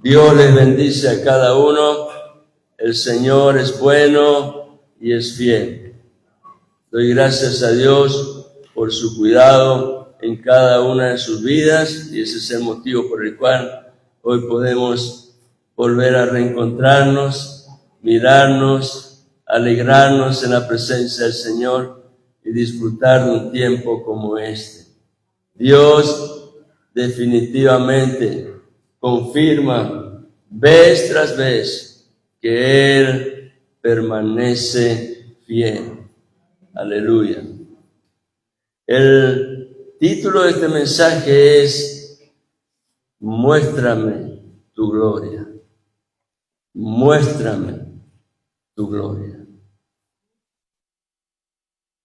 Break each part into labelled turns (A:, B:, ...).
A: Dios les bendice a cada uno. El Señor es bueno y es fiel. Doy gracias a Dios por su cuidado en cada una de sus vidas, y ese es el motivo por el cual hoy podemos volver a reencontrarnos, mirarnos, alegrarnos en la presencia del Señor y disfrutar de un tiempo como este. Dios definitivamente confirma vez tras vez que Él permanece fiel. Aleluya. El título de este mensaje es Muéstrame tu gloria. Muéstrame tu gloria.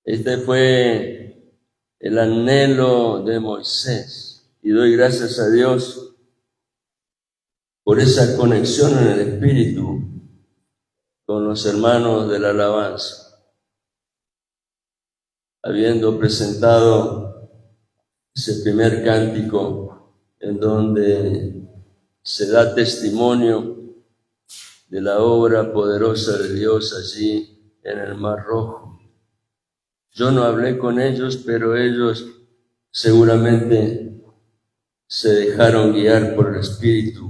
A: Este fue el anhelo de Moisés, y doy gracias a Dios por esa conexión en el Espíritu con los hermanos de la alabanza. Habiendo presentado ese primer cántico en donde se da testimonio de la obra poderosa de Dios allí en el Mar Rojo. Yo no hablé con ellos, pero ellos seguramente se dejaron guiar por el Espíritu,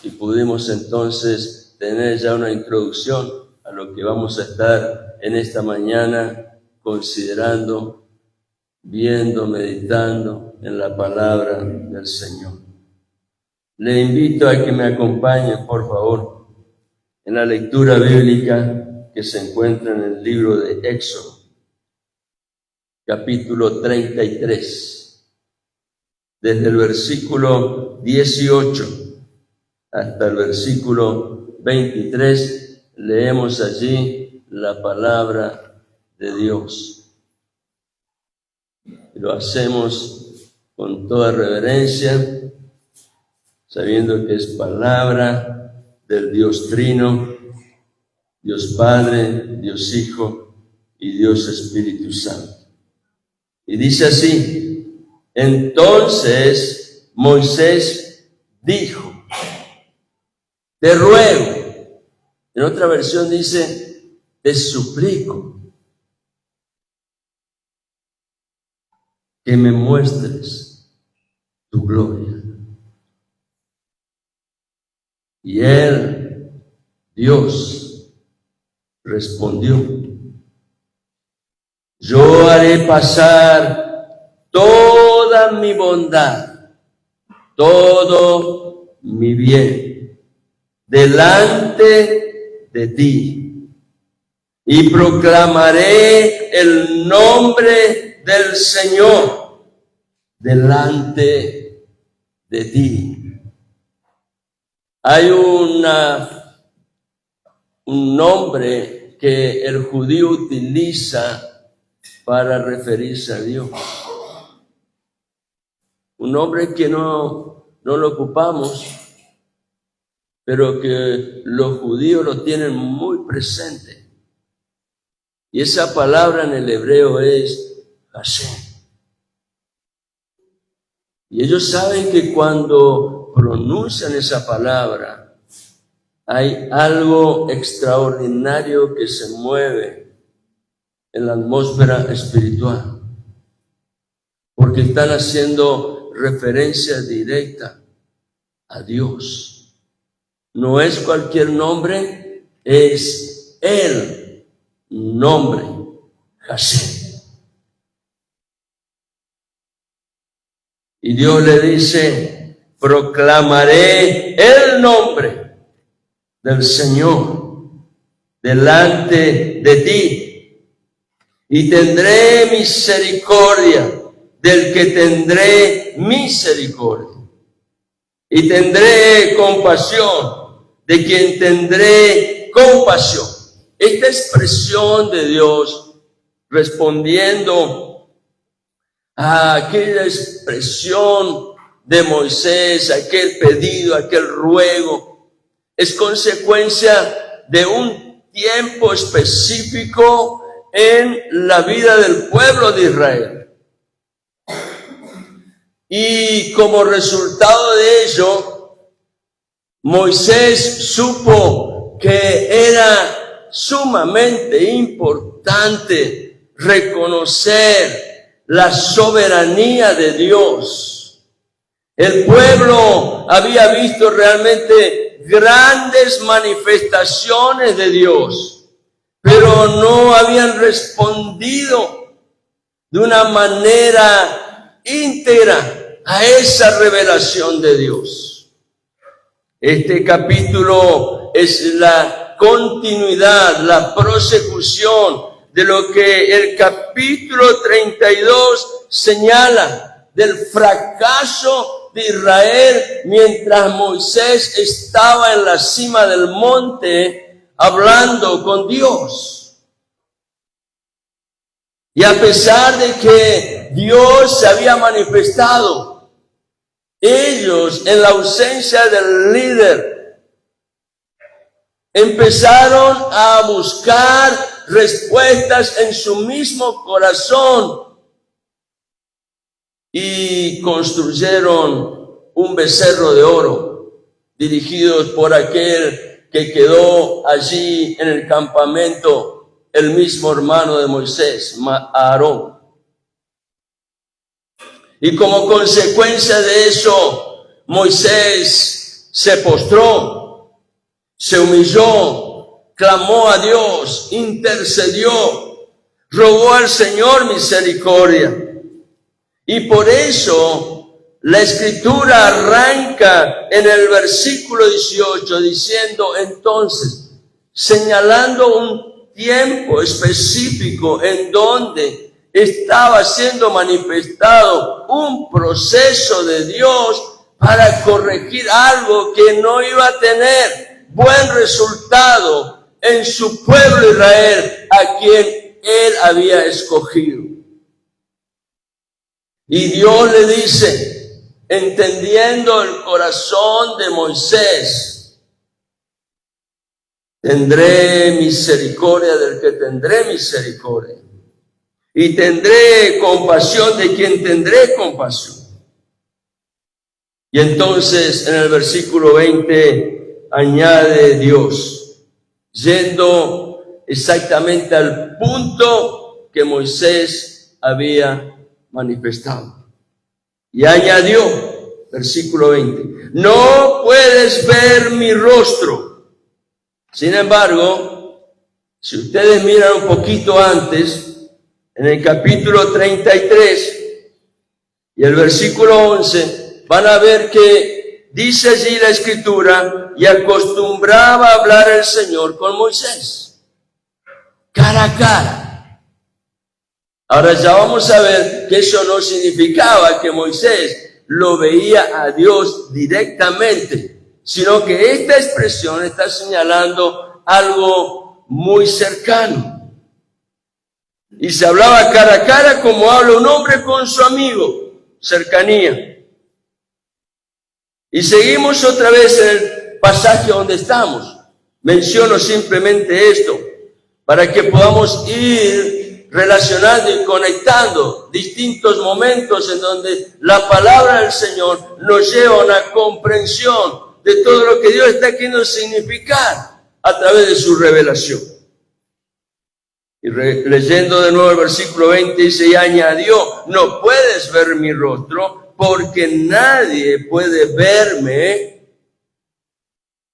A: y pudimos entonces tener ya una introducción a lo que vamos a estar en esta mañana considerando, viendo, meditando en la palabra del Señor. Le invito a que me acompañe, por favor, en la lectura bíblica que se encuentra en el libro de Éxodo, capítulo 33, desde el versículo 18 hasta el versículo 23, leemos allí la palabra de Dios. Lo hacemos con toda reverencia, sabiendo que es palabra del Dios Trino, Dios Padre, Dios Hijo y Dios Espíritu Santo. Y dice así: entonces Moisés dijo, te ruego. En otra versión dice, te suplico que me muestres tu gloria. Y él, Dios, respondió, yo haré pasar toda mi bondad, todo mi bien, delante de ti, y proclamaré el nombre del Señor delante de ti. Hay un nombre que el judío utiliza para referirse a Dios. Un nombre que no lo ocupamos, pero que los judíos lo tienen muy presente. Y esa palabra en el hebreo es Hashem. Y ellos saben que cuando pronuncian esa palabra, hay algo extraordinario que se mueve en la atmósfera espiritual, porque están haciendo referencia directa a Dios. No es cualquier nombre, es el nombre, Hashem. Y Dios le dice, proclamaré el nombre del Señor delante de ti, y tendré misericordia del que tendré misericordia, y tendré compasión de quien tendré compasión. Esta expresión de Dios respondiendo a aquella expresión de Moisés, aquel pedido, aquel ruego, es consecuencia de un tiempo específico en la vida del pueblo de Israel. Y como resultado de ello, Moisés supo que era sumamente importante reconocer la soberanía de Dios. El pueblo había visto realmente grandes manifestaciones de Dios, pero no habían respondido de una manera íntegra a esa revelación de Dios. Este capítulo es la continuidad, la prosecución de lo que el capítulo 32 señala, del fracaso de Israel mientras Moisés estaba en la cima del monte hablando con Dios. Y a pesar de que Dios se había manifestado, ellos, en la ausencia del líder, empezaron a buscar respuestas en su mismo corazón y construyeron un becerro de oro, dirigidos por aquel que quedó allí en el campamento, el mismo hermano de Moisés, Aarón. Y como consecuencia de eso, Moisés se postró, se humilló, clamó a Dios, intercedió, rogó al Señor misericordia. Y por eso la Escritura arranca en el versículo 18 diciendo entonces, señalando un tiempo específico en donde estaba siendo manifestado un proceso de Dios para corregir algo que no iba a tener buen resultado en su pueblo Israel, a quien él había escogido. Y Dios le dice, entendiendo el corazón de Moisés, tendré misericordia del que tendré misericordia. Y tendré compasión de quien tendré compasión. Y entonces en el versículo 20 añade Dios, yendo exactamente al punto que Moisés había manifestado. Y añadió, versículo 20, no puedes ver mi rostro. Sin embargo, si ustedes miran un poquito antes, en el capítulo 33 y el versículo 11, van a ver que dice allí la Escritura, y acostumbraba a hablar el Señor con Moisés, cara a cara. Ahora ya vamos a ver que eso no significaba que Moisés lo veía a Dios directamente, sino que esta expresión está señalando algo muy cercano. Y se hablaba cara a cara como habla un hombre con su amigo, cercanía. Y seguimos otra vez en el pasaje donde estamos. Menciono simplemente esto, para que podamos ir relacionando y conectando distintos momentos en donde la palabra del Señor nos lleva a una comprensión de todo lo que Dios está queriendo significar a través de su revelación. Y leyendo de nuevo el versículo 20 dice, y añadió, no puedes ver mi rostro porque nadie puede verme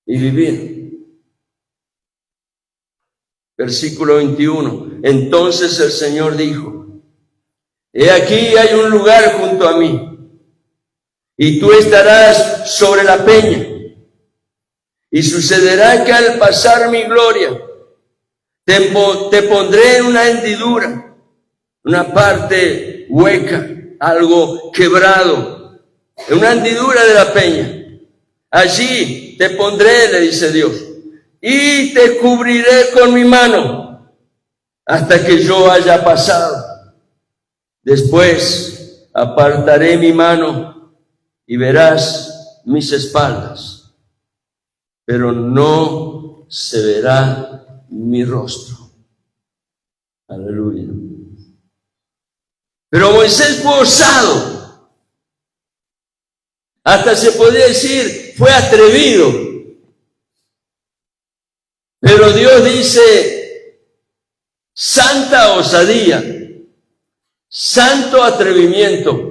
A: y vivir. Versículo 21, entonces el Señor dijo, he aquí hay un lugar junto a mí y tú estarás sobre la peña y sucederá que al pasar mi gloria te pondré en una hendidura, una parte hueca, algo quebrado, en una hendidura de la peña. Allí te pondré, le dice Dios, y te cubriré con mi mano hasta que yo haya pasado. Después apartaré mi mano y verás mis espaldas, pero no se verá mi rostro. Aleluya. Pero Moisés fue osado. Hasta se podría decir, fue atrevido. Pero Dios dice, santa osadía, santo atrevimiento,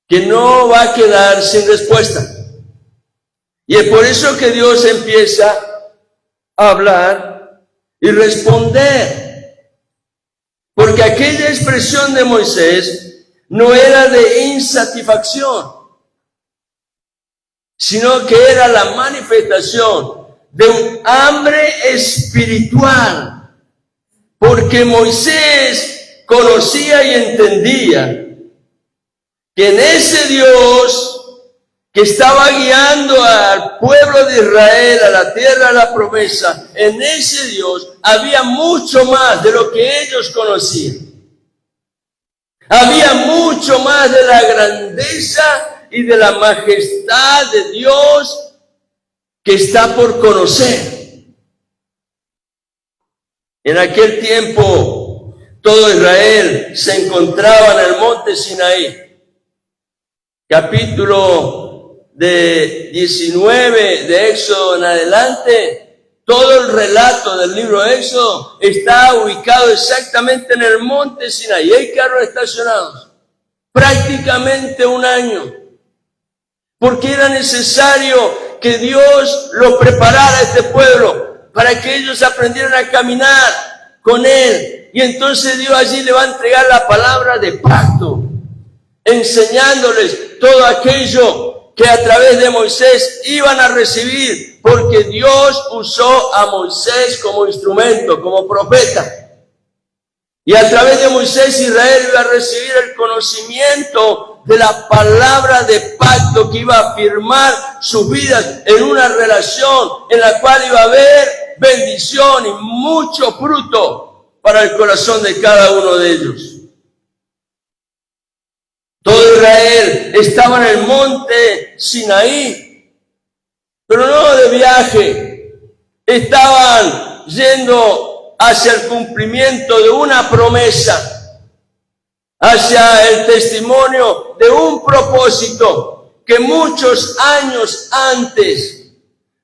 A: que no va a quedar sin respuesta. Y es por eso que Dios empieza a hablar y responder. Porque aquella expresión de Moisés no era de insatisfacción, sino que era la manifestación de un hambre espiritual. Porque Moisés conocía y entendía que en ese Dios que estaba guiando al pueblo de Israel a la tierra de la promesa, en ese Dios había mucho más de lo que ellos conocían. Había mucho más de la grandeza y de la majestad de Dios que está por conocer. En aquel tiempo, todo Israel se encontraba en el monte Sinaí. Capítulo de 19 de Éxodo en adelante, todo el relato del libro de Éxodo está ubicado exactamente en el monte Sinaí. Hay carros estacionados prácticamente un año, porque era necesario que Dios lo preparara a este pueblo para que ellos aprendieran a caminar con Él. Y entonces Dios allí le va a entregar la palabra de pacto, enseñándoles todo aquello que a través de Moisés iban a recibir, porque Dios usó a Moisés como instrumento, como profeta. Y a través de Moisés Israel iba a recibir el conocimiento de la palabra de pacto que iba a firmar sus vidas en una relación en la cual iba a haber bendición y mucho fruto para el corazón de cada uno de ellos. Todo Israel estaba en el monte Sinaí, pero no de viaje. Estaban yendo hacia el cumplimiento de una promesa, hacia el testimonio de un propósito que muchos años antes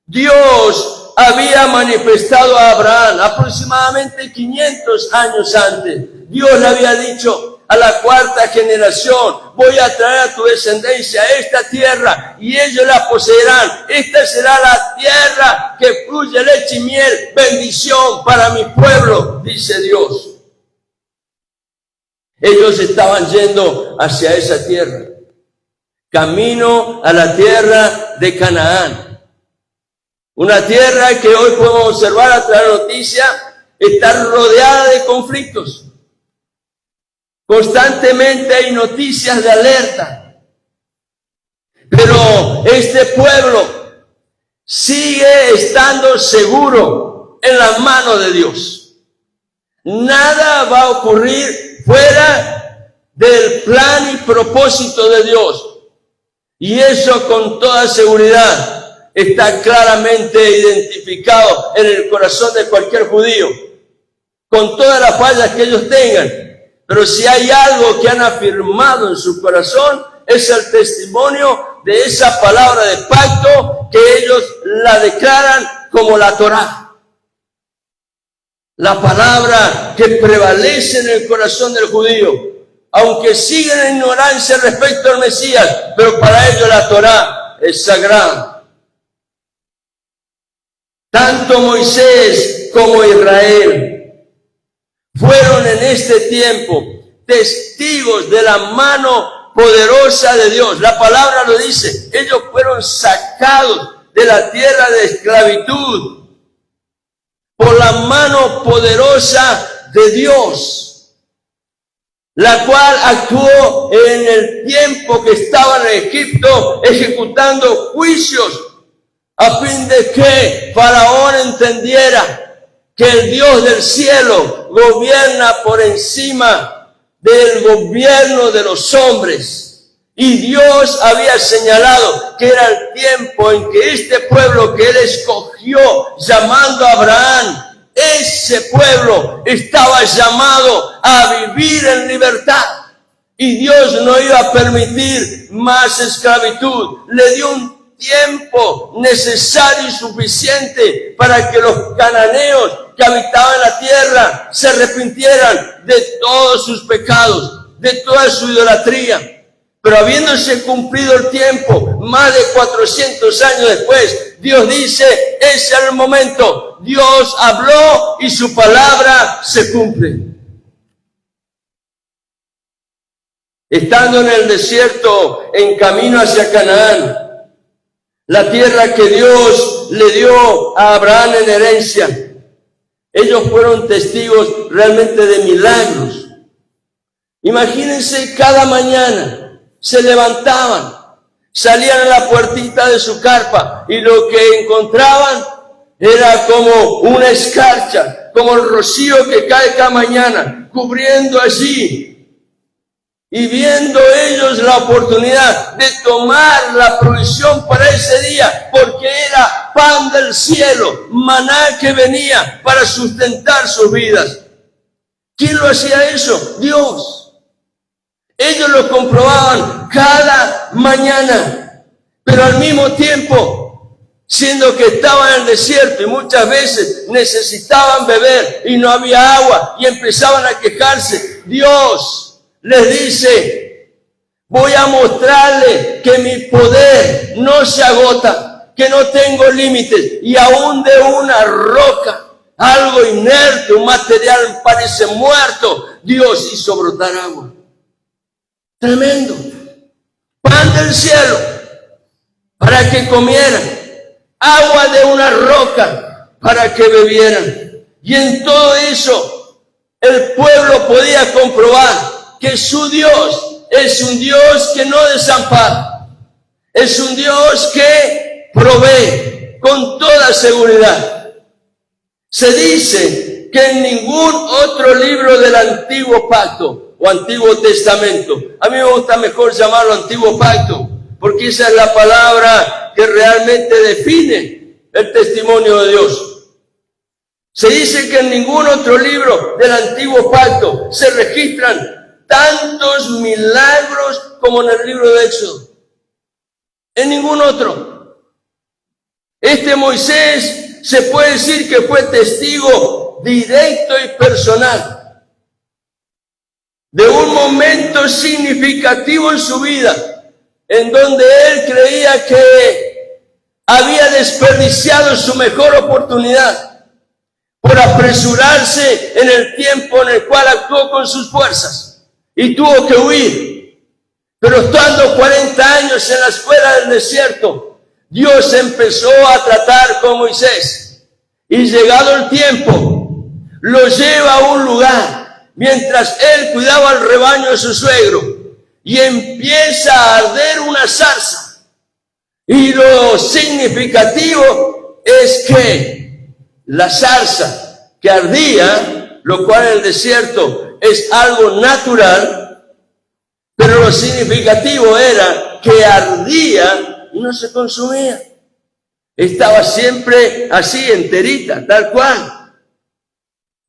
A: Dios había manifestado a Abraham, aproximadamente 500 años antes. Dios le había dicho a la cuarta generación: voy a traer a tu descendencia a esta tierra y ellos la poseerán. Esta será la tierra que fluye leche y miel, bendición para mi pueblo, dice Dios. Ellos estaban yendo hacia esa tierra, camino a la tierra de Canaán. Una tierra que hoy podemos observar a través de la noticia, está rodeada de conflictos. Constantemente hay noticias de alerta. Pero este pueblo sigue estando seguro en las manos de Dios. Nada va a ocurrir fuera del plan y propósito de Dios. Y eso con toda seguridad está claramente identificado en el corazón de cualquier judío, con todas las fallas que ellos tengan. Pero si hay algo que han afirmado en su corazón, es el testimonio de esa palabra de pacto que ellos la declaran como la Torá. La palabra que prevalece en el corazón del judío, aunque siguen en ignorancia respecto al Mesías, pero para ellos la Torá es sagrada. Tanto Moisés como Israel fueron en este tiempo testigos de la mano poderosa de Dios. La palabra lo dice, ellos fueron sacados de la tierra de esclavitud por la mano poderosa de Dios, la cual actuó en el tiempo que estaban en Egipto ejecutando juicios, a fin de que Faraón entendiera que el Dios del cielo gobierna por encima del gobierno de los hombres. Y Dios había señalado que era el tiempo en que este pueblo que Él escogió, llamando a Abraham, ese pueblo estaba llamado a vivir en libertad. Y Dios no iba a permitir más esclavitud. Le dio un tiempo necesario y suficiente para que los cananeos que habitaban la tierra se arrepintieran de todos sus pecados, de toda su idolatría. Pero habiéndose cumplido el tiempo, más de 400 años después, Dios dice, ese era el momento. Dios habló y su palabra se cumple. Estando en el desierto, en camino hacia Canaán, la tierra que Dios le dio a Abraham en herencia, ellos fueron testigos realmente de milagros. Imagínense, cada mañana se levantaban, salían a la puertita de su carpa y lo que encontraban era como una escarcha, como el rocío que cae cada mañana, cubriendo allí. Y viendo ellos la oportunidad de tomar la provisión para ese día, porque era pan del cielo, maná que venía para sustentar sus vidas. ¿Quién lo hacía eso? Dios. Ellos lo comprobaban cada mañana, pero al mismo tiempo, siendo que estaban en el desierto y muchas veces necesitaban beber y no había agua y empezaban a quejarse, Dios les dice, voy a mostrarle que mi poder no se agota, que no tengo límites, y aún de una roca, algo inerte, un material parece muerto, Dios hizo brotar agua. Tremendo. Pan del cielo para que comieran, agua de una roca para que bebieran. Y en todo eso el pueblo podía comprobar que su Dios es un Dios que no desampara, es un Dios que provee con toda seguridad. Se dice que en ningún otro libro del Antiguo Pacto o Antiguo Testamento, a mí me gusta mejor llamarlo Antiguo Pacto, porque esa es la palabra que realmente define el testimonio de Dios. Se dice que en ningún otro libro del Antiguo Pacto se registran tantos milagros como en el libro de Éxodo. En ningún otro. Este Moisés se puede decir que fue testigo directo y personal de un momento significativo en su vida, en donde él creía que había desperdiciado su mejor oportunidad por apresurarse en el tiempo en el cual actuó con sus fuerzas y tuvo que huir. Pero estando 40 años en la escuela del desierto, Dios empezó a tratar con Moisés y llegado el tiempo, lo lleva a un lugar mientras él cuidaba el rebaño de su suegro y empieza a arder una zarza. Y lo significativo es que la zarza que ardía, lo cual en el desierto es algo natural, pero lo significativo era que ardía y no se consumía. Estaba siempre así, enterita, tal cual.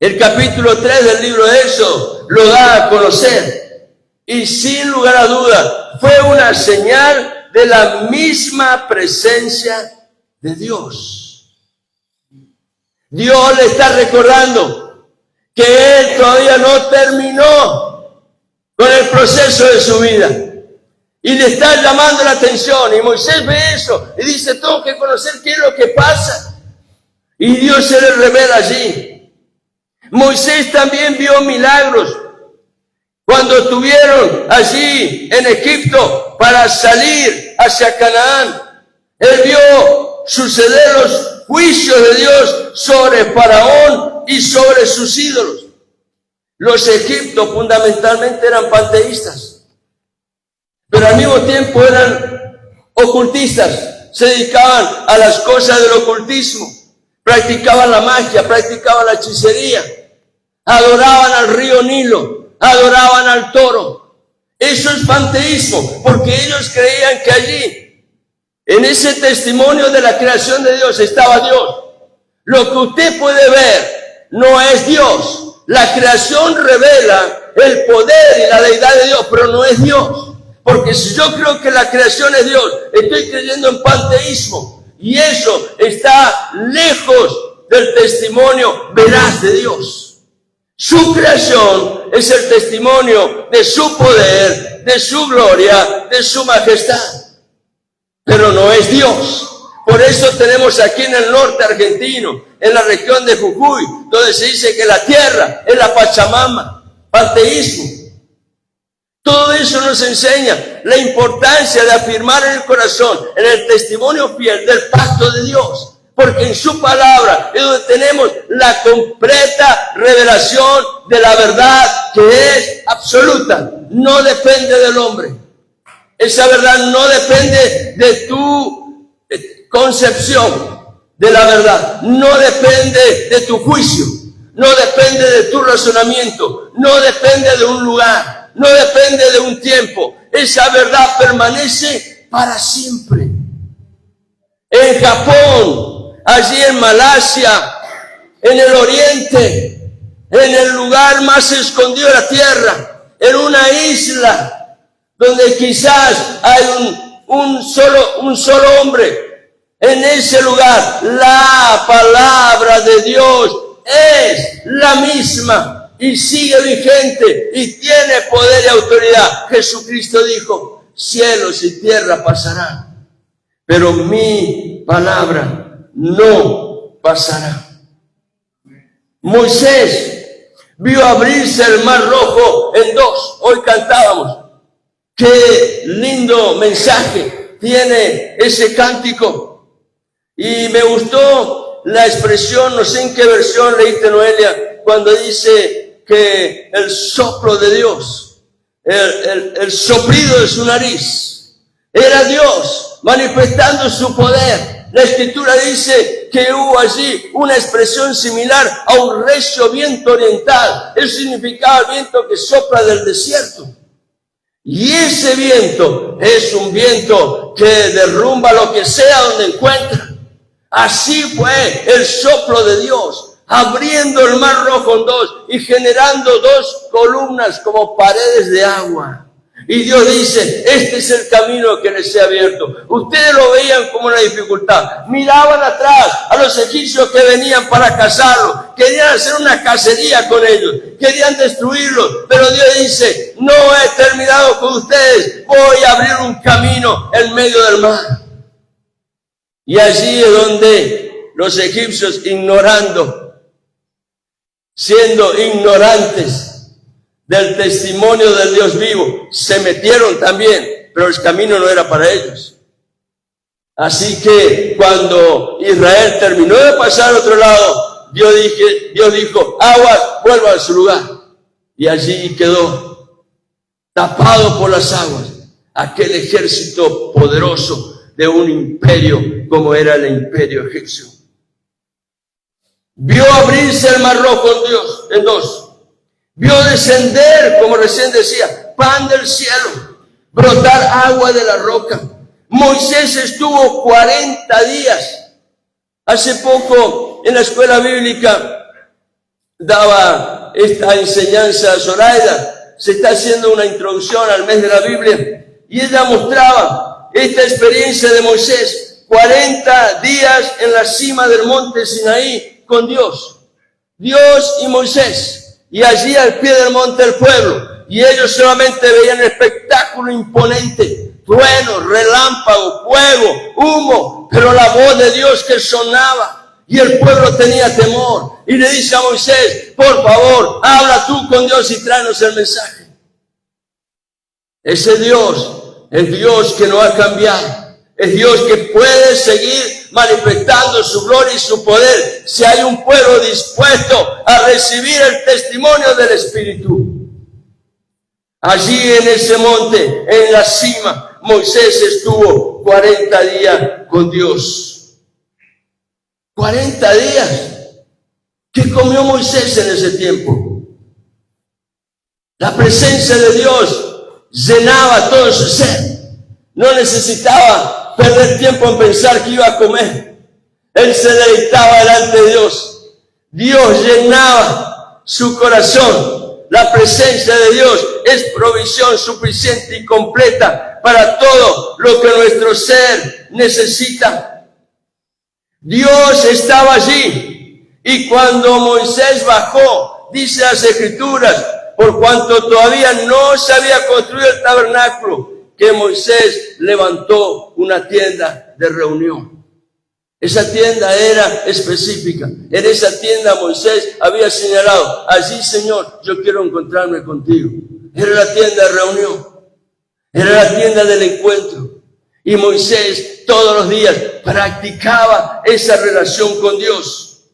A: El capítulo 3 del libro de Éxodo lo da a conocer. Y sin lugar a duda, fue una señal de la misma presencia de Dios. Dios le está recordando que él todavía no terminó con el proceso de su vida. Y le está llamando la atención. Y Moisés ve eso y dice, tengo que conocer qué es lo que pasa. Y Dios se le revela allí. Moisés también vio milagros cuando estuvieron allí en Egipto para salir hacia Canaán. Él vio suceder los juicios de Dios sobre Faraón y sobre sus ídolos. Los egipcios fundamentalmente eran panteístas, pero al mismo tiempo eran ocultistas, se dedicaban a las cosas del ocultismo, practicaban la magia, practicaban la hechicería, adoraban al río Nilo, adoraban al toro. Eso es panteísmo, porque ellos creían que allí, en ese testimonio de la creación de Dios, estaba Dios. Lo que usted puede ver no es Dios. La creación revela el poder y la deidad de Dios, pero no es Dios. Porque si yo creo que la creación es Dios, estoy creyendo en panteísmo. Y eso está lejos del testimonio veraz de Dios. Su creación es el testimonio de su poder, de su gloria, de su majestad. Pero no es Dios. Por eso tenemos aquí en el norte argentino, en la región de Jujuy, donde se dice que la tierra es la Pachamama, panteísmo. Todo eso nos enseña la importancia de afirmar en el corazón, en el testimonio fiel del pacto de Dios. Porque en su palabra es donde tenemos la completa revelación de la verdad que es absoluta. No depende del hombre. Esa verdad no depende de tu concepción de la verdad. No depende de tu juicio. No depende de tu razonamiento. No depende de un lugar. No depende de un tiempo. Esa verdad permanece para siempre. En Japón, allí en Malasia, en el oriente, en el lugar más escondido de la tierra, en una isla donde quizás hay un solo hombre, en ese lugar la palabra de Dios es la misma y sigue vigente y tiene poder y autoridad. Jesucristo dijo, cielos y tierra pasarán, pero mi palabra no pasará. Moisés vio abrirse el mar rojo en dos. Hoy cantábamos. Qué lindo mensaje tiene ese cántico. Y me gustó la expresión, no sé en qué versión leíste, Noelia, cuando dice que el soplo de Dios, el soplido de su nariz, era Dios manifestando su poder. La Escritura dice que hubo allí una expresión similar a un recio viento oriental. Eso significaba el viento que sopla del desierto. Y ese viento es un viento que derrumba lo que sea donde encuentra. Así fue el soplo de Dios, abriendo el mar rojo en dos y generando dos columnas como paredes de agua. Y Dios dice, este es el camino que les he abierto. Ustedes lo veían como una dificultad. Miraban atrás a los egipcios que venían para cazarlos. Querían hacer una cacería con ellos. Querían destruirlos. Pero Dios dice, no he terminado con ustedes. Voy a abrir un camino en medio del mar. Y allí es donde los egipcios, siendo ignorantes del testimonio del Dios vivo, se metieron también, pero el camino no era para ellos. Así que cuando Israel terminó de pasar al otro lado, Dios dijo, aguas, vuelva a su lugar. Y allí quedó tapado por las aguas aquel ejército poderoso de un imperio como era el imperio egipcio. Vio abrirse el mar rojo en dos. Vio descender, como recién decía, pan del cielo, brotar agua de la roca. Moisés estuvo 40 días. Hace poco en la escuela bíblica daba esta enseñanza Zoraida. Se está haciendo una introducción al mes de la Biblia y ella mostraba esta experiencia de Moisés. 40 días en la cima del monte Sinaí con Dios. Dios y Moisés. Y allí al pie del monte el pueblo. Y ellos solamente veían el espectáculo imponente. Truenos, relámpagos, fuego, humo. Pero la voz de Dios que sonaba. Y el pueblo tenía temor. Y le dice a Moisés, por favor, habla tú con Dios y tráenos el mensaje. Ese Dios es Dios que no ha cambiado. Es Dios que puede seguir manifestando su gloria y su poder si hay un pueblo dispuesto a recibir el testimonio del Espíritu. Allí en ese monte, en la cima, Moisés estuvo 40 días con Dios. 40 días. ¿Qué comió Moisés en ese tiempo? La presencia de Dios llenaba todo su ser. No necesitaba perder tiempo en pensar que iba a comer. Él se deleitaba delante de Dios. Dios llenaba su corazón. La presencia de Dios es provisión suficiente y completa para todo lo que nuestro ser necesita. Dios estaba allí, y cuando Moisés bajó, dice las Escrituras, por cuanto todavía no se había construido el tabernáculo, que Moisés levantó una tienda de reunión. Esa tienda era específica. En esa tienda Moisés había señalado: allí, Señor, yo quiero encontrarme contigo. Era la tienda de reunión. Era la tienda del encuentro. Y Moisés todos los días practicaba esa relación con Dios.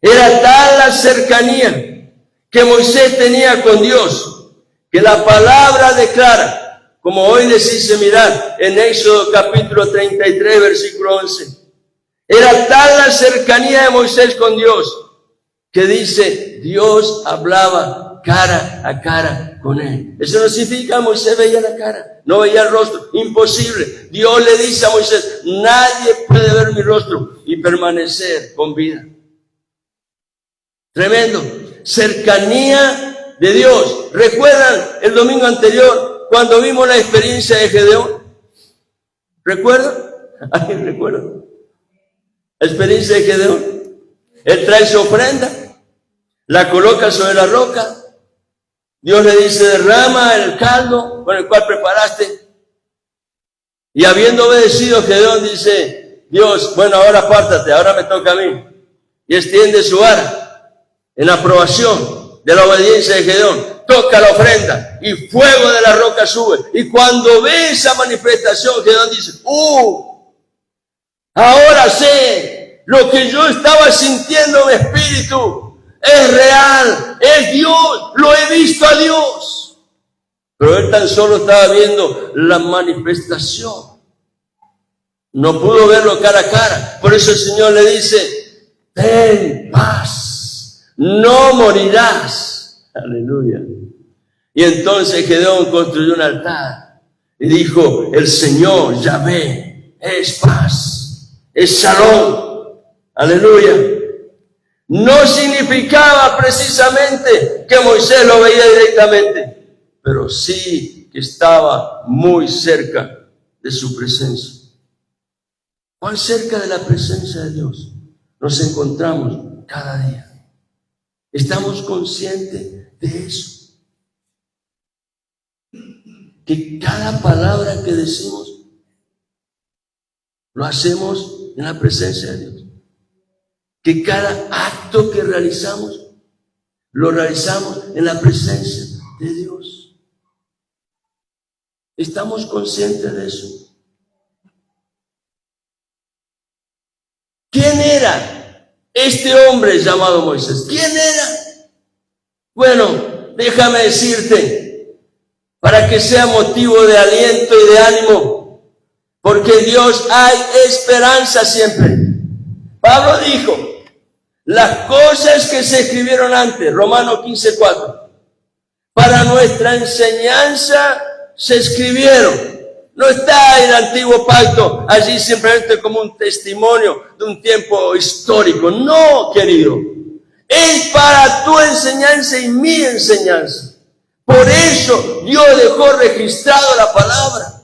A: Era tal la cercanía que Moisés tenía con Dios, que la palabra declara, como hoy les hice mirar en Éxodo capítulo 33, versículo 11. Era tal la cercanía de Moisés con Dios, que dice, Dios hablaba cara a cara con él. Eso no significa que Moisés veía la cara, no veía el rostro, imposible. Dios le dice a Moisés: nadie puede ver mi rostro y permanecer con vida. Tremendo, cercanía de Dios. ¿Recuerdan el domingo anterior cuando vimos la experiencia de Gedeón? ¿Recuerdan? ¿Alguien recuerda? La experiencia de Gedeón. Él trae su ofrenda, la coloca sobre la roca. Dios le dice: derrama el caldo con el cual preparaste. Y habiendo obedecido, Gedeón dice: Dios, bueno, ahora apártate, ahora me toca a mí. Y extiende su vara en aprobación de la obediencia de Gedeón. Toca la ofrenda y fuego de la roca sube. Y cuando ve esa manifestación, Gedeón dice: ahora sé, lo que yo estaba sintiendo en mi espíritu es real, es Dios, lo he visto a Dios. Pero él tan solo estaba viendo la manifestación. No pudo verlo cara a cara. Por eso el Señor le dice: ten paz, no morirás. Aleluya. Y entonces Gedeón construyó un altar y dijo: el Señor Yahvé es paz, es Shalom. Aleluya. No significaba precisamente que Moisés lo veía directamente, pero sí que estaba muy cerca de su presencia. ¿Cuán cerca de la presencia de Dios nos encontramos cada día? ¿Estamos conscientes de eso? Que cada palabra que decimos lo hacemos en la presencia de Dios. Que cada acto que realizamos lo realizamos en la presencia de Dios. ¿Estamos conscientes de eso? ¿Quién era este hombre llamado Moisés? ¿Quién era? Bueno, déjame decirte, para que sea motivo de aliento y de ánimo, porque en Dios hay esperanza siempre. Pablo dijo: las cosas que se escribieron antes, Romanos 15:4, para nuestra enseñanza se escribieron. No está el antiguo pacto allí simplemente como un testimonio de un tiempo histórico. No, querido. Es para tu enseñanza y mi enseñanza. Por eso Dios dejó registrado la palabra,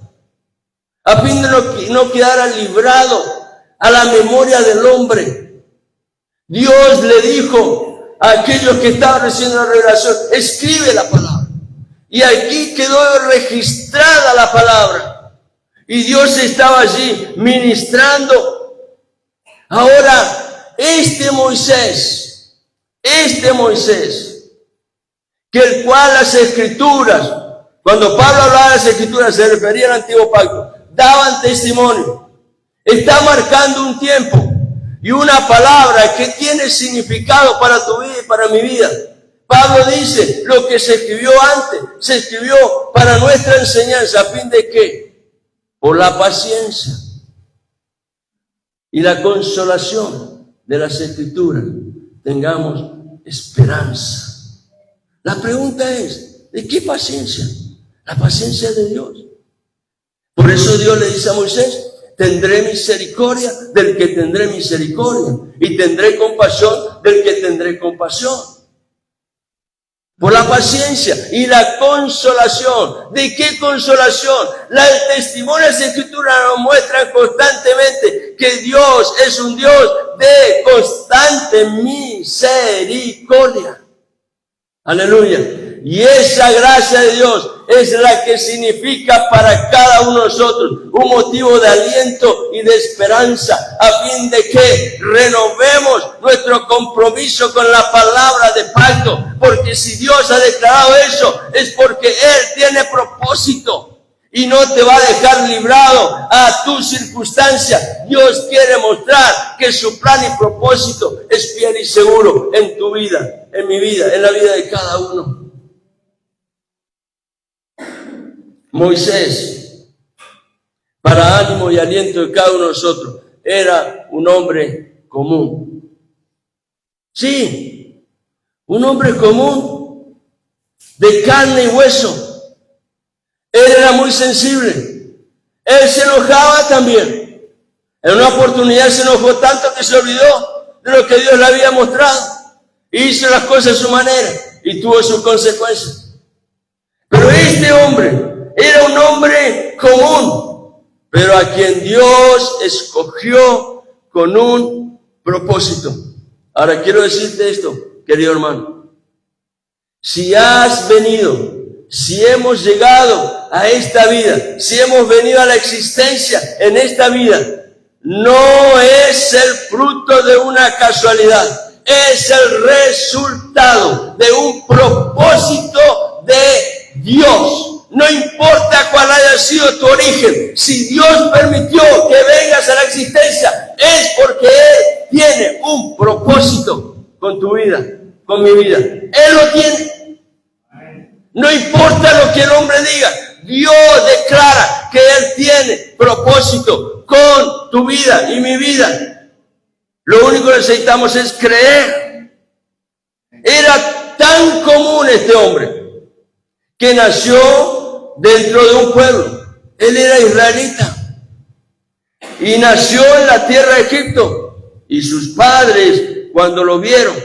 A: a fin de no quedara librado a la memoria del hombre. Dios le dijo a aquellos que estaban recibiendo la revelación: escribe la palabra. Y aquí quedó registrada la palabra. Y Dios estaba allí ministrando. Ahora, este Moisés, que el cual las Escrituras, cuando Pablo hablaba de las Escrituras, se refería al antiguo pacto, daban testimonio. Está marcando un tiempo y una palabra que tiene significado para tu vida y para mi vida. Pablo dice: lo que se escribió antes, se escribió para nuestra enseñanza, a fin de que, por la paciencia y la consolación de las Escrituras, tengamos esperanza. La pregunta es: ¿de qué paciencia? La paciencia de Dios. Por eso Dios le dice a Moisés: tendré misericordia del que tendré misericordia, y tendré compasión del que tendré compasión. por la paciencia y la consolación. ¿De qué consolación? El testimonio de las Escrituras nos muestra constantemente que Dios es un Dios de constante misericordia. Aleluya. Y esa gracia de Dios es la que significa para cada uno de nosotros un motivo de aliento y de esperanza, a fin de que renovemos nuestro compromiso con la palabra de pacto. Porque si Dios ha declarado eso, es porque Él tiene propósito y no te va a dejar librado a tu circunstancia. Dios quiere mostrar que su plan y propósito es fiel y seguro en tu vida, en mi vida, en la vida de cada uno. Moisés, para ánimo y aliento de cada uno de nosotros, era un hombre común. Sí, un hombre común, de carne y hueso. Él era muy sensible. Él se enojaba también. En una oportunidad se enojó tanto que se olvidó de lo que Dios le había mostrado. Hizo las cosas a su manera y tuvo sus consecuencias. Pero este hombre era un hombre común, pero a quien Dios escogió con un propósito. Ahora quiero decirte esto, querido hermano. Si has venido, si hemos llegado a esta vida, si hemos venido a la existencia en esta vida, no es el fruto de una casualidad, es el resultado de un propósito de Dios. No importa cuál haya sido tu origen, si Dios permitió que vengas a la existencia, es porque Él tiene un propósito con tu vida, con mi vida. Él lo tiene. No importa lo que el hombre diga, Dios declara que Él tiene propósito con tu vida y mi vida. Lo único que necesitamos es creer. Era tan común este hombre que nació dentro de un pueblo. Él era israelita y nació en la tierra de Egipto. Y sus padres, cuando lo vieron,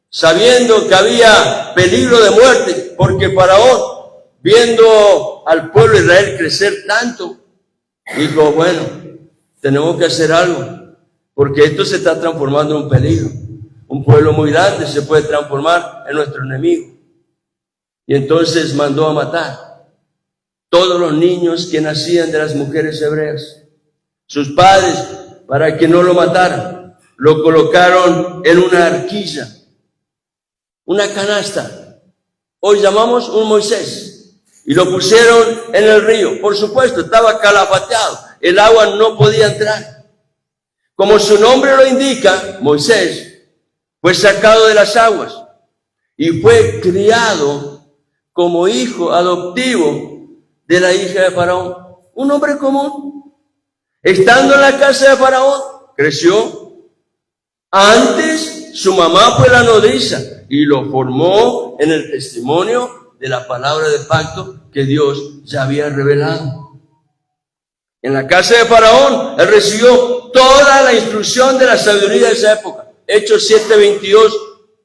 A: sabiendo que había peligro de muerte, porque Faraón, viendo al pueblo de Israel crecer tanto, dijo, bueno, tenemos que hacer algo, porque esto se está transformando en un peligro. Un pueblo muy grande se puede transformar en nuestro enemigo. Y entonces mandó a matar todos los niños que nacían de las mujeres hebreas. Sus padres, para que no lo mataran, lo colocaron en una arquilla, una canasta. Hoy llamamos un Moisés. Y lo pusieron en el río. Por supuesto, estaba calafateado. El agua no podía entrar. Como su nombre lo indica, Moisés fue sacado de las aguas y fue criado como hijo adoptivo de la hija de Faraón. Un hombre común. Estando en la casa de Faraón, creció. Antes su mamá fue la nodriza y lo formó en el testimonio de la palabra de pacto que Dios ya había revelado. En la casa de Faraón, él recibió toda la instrucción de la sabiduría de esa época. Hechos 7:22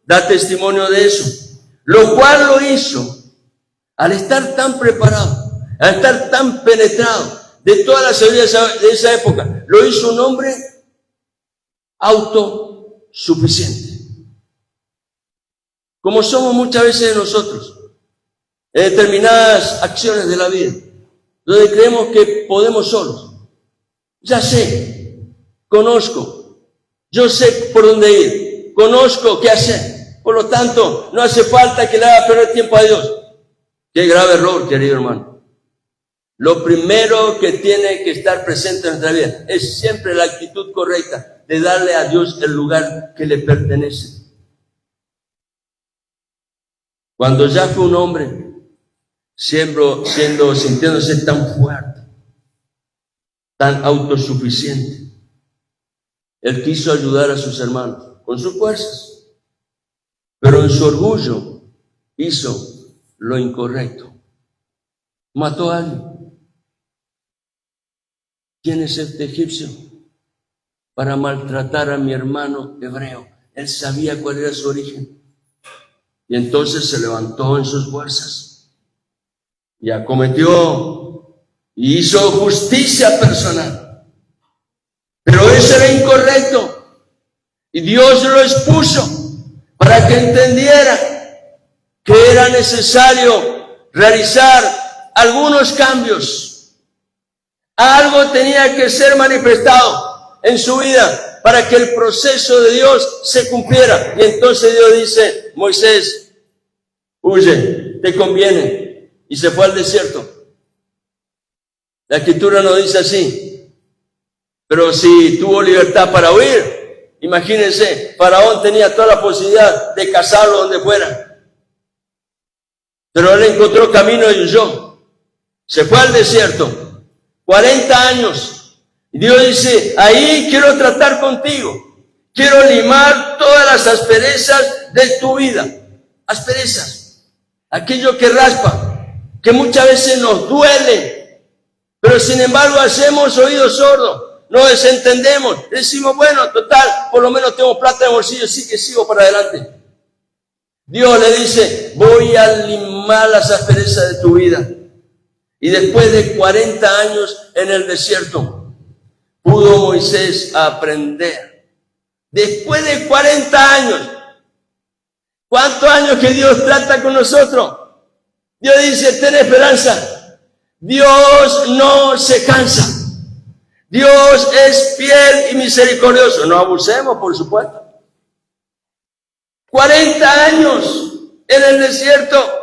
A: da testimonio de eso. Lo cual lo hizo al estar tan preparado, al estar tan penetrado de toda la sabiduría de esa época. Lo hizo un hombre autosuficiente. Como somos muchas veces nosotros, en determinadas acciones de la vida, donde creemos que podemos solos. Ya sé, conozco, yo sé por dónde ir, conozco qué hacer. Por lo tanto, no hace falta que le haga perder tiempo a Dios. Qué grave error, querido hermano. Lo primero que tiene que estar presente en nuestra vida es siempre la actitud correcta de darle a Dios el lugar que le pertenece. Cuando ya fue un hombre, sintiéndose tan fuerte, tan autosuficiente, él quiso ayudar a sus hermanos con sus fuerzas, pero en su orgullo hizo lo incorrecto. Mató a alguien. ¿Quién es este egipcio? Para maltratar a mi hermano hebreo. Él sabía cuál era su origen. Y entonces se levantó en sus fuerzas y acometió y hizo justicia personal. Pero eso era incorrecto. Y Dios lo expuso para que entendiera que era necesario realizar algunos cambios. Algo tenía que ser manifestado en su vida para que el proceso de Dios se cumpliera. Y entonces Dios dice: Moisés, huye, te conviene. Y se fue al desierto. La Escritura no dice así. Pero si tuvo libertad para huir, imagínense, Faraón tenía toda la posibilidad de cazarlo donde fuera. Pero él encontró camino y huyó. Se fue al desierto. 40 años. Y Dios dice: ahí quiero tratar contigo. Quiero limar todas las asperezas de tu vida. Asperezas. Aquello que raspa, que muchas veces nos duele. Pero sin embargo hacemos oídos sordos. No desentendemos. Decimos: bueno, total, por lo menos tengo plata en el bolsillo, sí que sigo para adelante. Dios le dice: voy a limar las asperezas de tu vida. Y después de 40 años en el desierto, pudo Moisés aprender. Después de 40 años. ¿Cuántos años que Dios trata con nosotros? Dios dice: ten esperanza. Dios no se cansa. Dios es fiel y misericordioso. No abusemos, por supuesto. 40 años en el desierto.